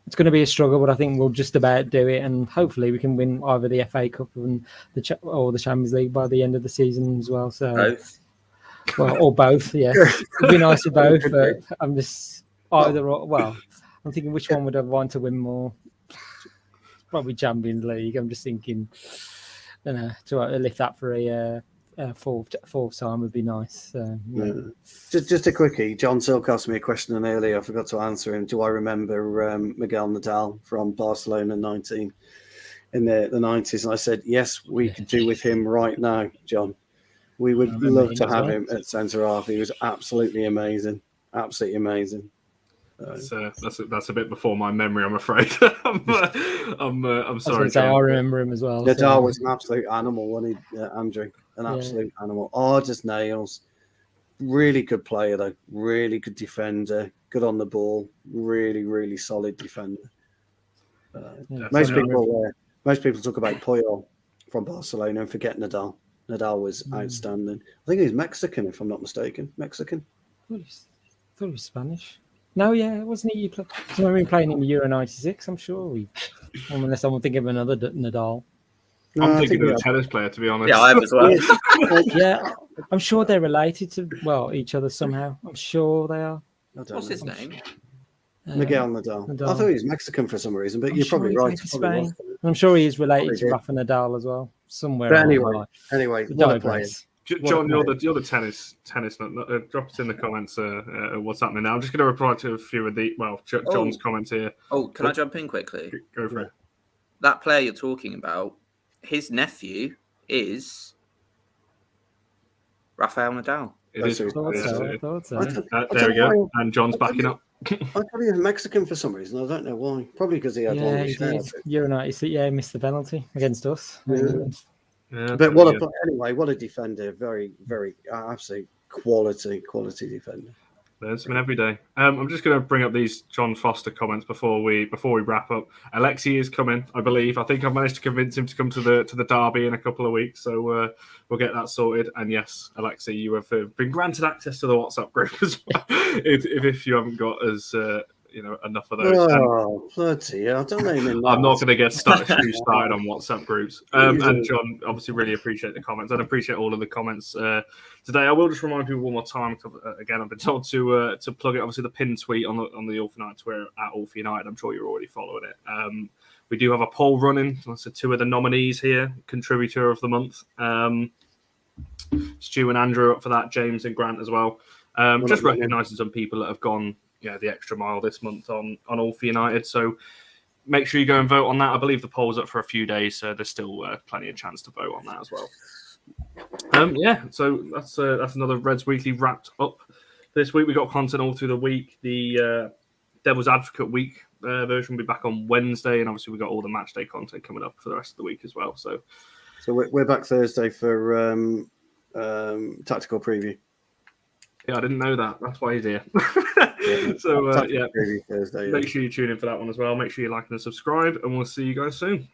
it's going to be a struggle, but I think we'll just about do it, and hopefully we can win either the FA Cup or the Champions League by the end of the season as well. So. Both. Well, or both, yeah. It'd be nice for both, but I'm just either or. Well, I'm thinking which one would I want to win more? Probably Champions League. I'm just thinking, to lift that for a fourth time would be nice. Yeah. Just a quickie. John Silk asked me a question earlier. I forgot to answer him. Do I remember Miguel Nadal from Barcelona 19 in the 90s? And I said, yes, we could do with him right now, John. We would love to have him at centre half. He was absolutely amazing. Absolutely amazing. That's a bit before my memory, I'm afraid. I'm sorry. I remember him as well. Nadal was an absolute animal, wasn't he, Andrew? An absolute animal. Hard as nails. Really good player, though. Really good defender. Good on the ball. Really, really solid defender. Most people talk about Puyol from Barcelona and forget Nadal. Nadal was outstanding. I think he's Mexican, if I'm not mistaken. Mexican. I thought he was Spanish. No, yeah, wasn't he? I remember him playing in the Euro 96, I'm sure. Unless I'm thinking of another Nadal. I'm thinking of a tennis player, to be honest. Yeah, I am as well. Yeah, I'm sure they're related to, each other somehow. I'm sure they are. What's his name? Miguel Nadal. I thought he was Mexican for some reason, but you're probably right. Spain. I'm sure he is related to Rafa Nadal as well, somewhere. But anyway, what a player. John, you're the tennis. Drop it in the comments. What's happening now? I'm just going to reply to a few of John's comments here. Oh, can I jump in quickly? Go for it. That player you're talking about, his nephew is Rafael Nadal. It is. I thought so. There we go. And John's backing up. I thought he was Mexican for some reason. I don't know why. Probably because he had longish hair. Euro 96, missed the penalty against us. Yeah. But what a defender! Very, very absolute quality defender. Learn something every day. I'm just going to bring up these John Foster comments before we wrap up. Alexi is coming, I believe. I think I've managed to convince him to come to the derby in a couple of weeks, so we'll get that sorted. And yes, Alexi, you have been granted access to the WhatsApp group as well, if you haven't got enough of those. Oh, bloody hell. Don't let him in. I'm not going to get started on WhatsApp groups. And John, obviously, really appreciate the comments. And appreciate all of the comments today. I will just remind people one more time. Again, I've been told to plug it. Obviously, the pin tweet on the All for United Twitter at All for United. I'm sure you're already following it. We do have a poll running. So 2 of the nominees here, contributor of the month. Stu and Andrew up for that. James and Grant as well. Just recognising some people that have gone the extra mile this month on All for United. So make sure you go and vote on that. I believe the poll's up for a few days, so there's still plenty of chance to vote on that as well. So that's another Reds Weekly wrapped up. This week we got content all through the week. The Devil's Advocate week version will be back on Wednesday, and obviously we got all the match day content coming up for the rest of the week as well. So we're back Thursday for tactical preview. Yeah, I didn't know that. That's why he's here. So, Thursday, make sure you tune in for that one as well. Make sure you like and subscribe, and we'll see you guys soon.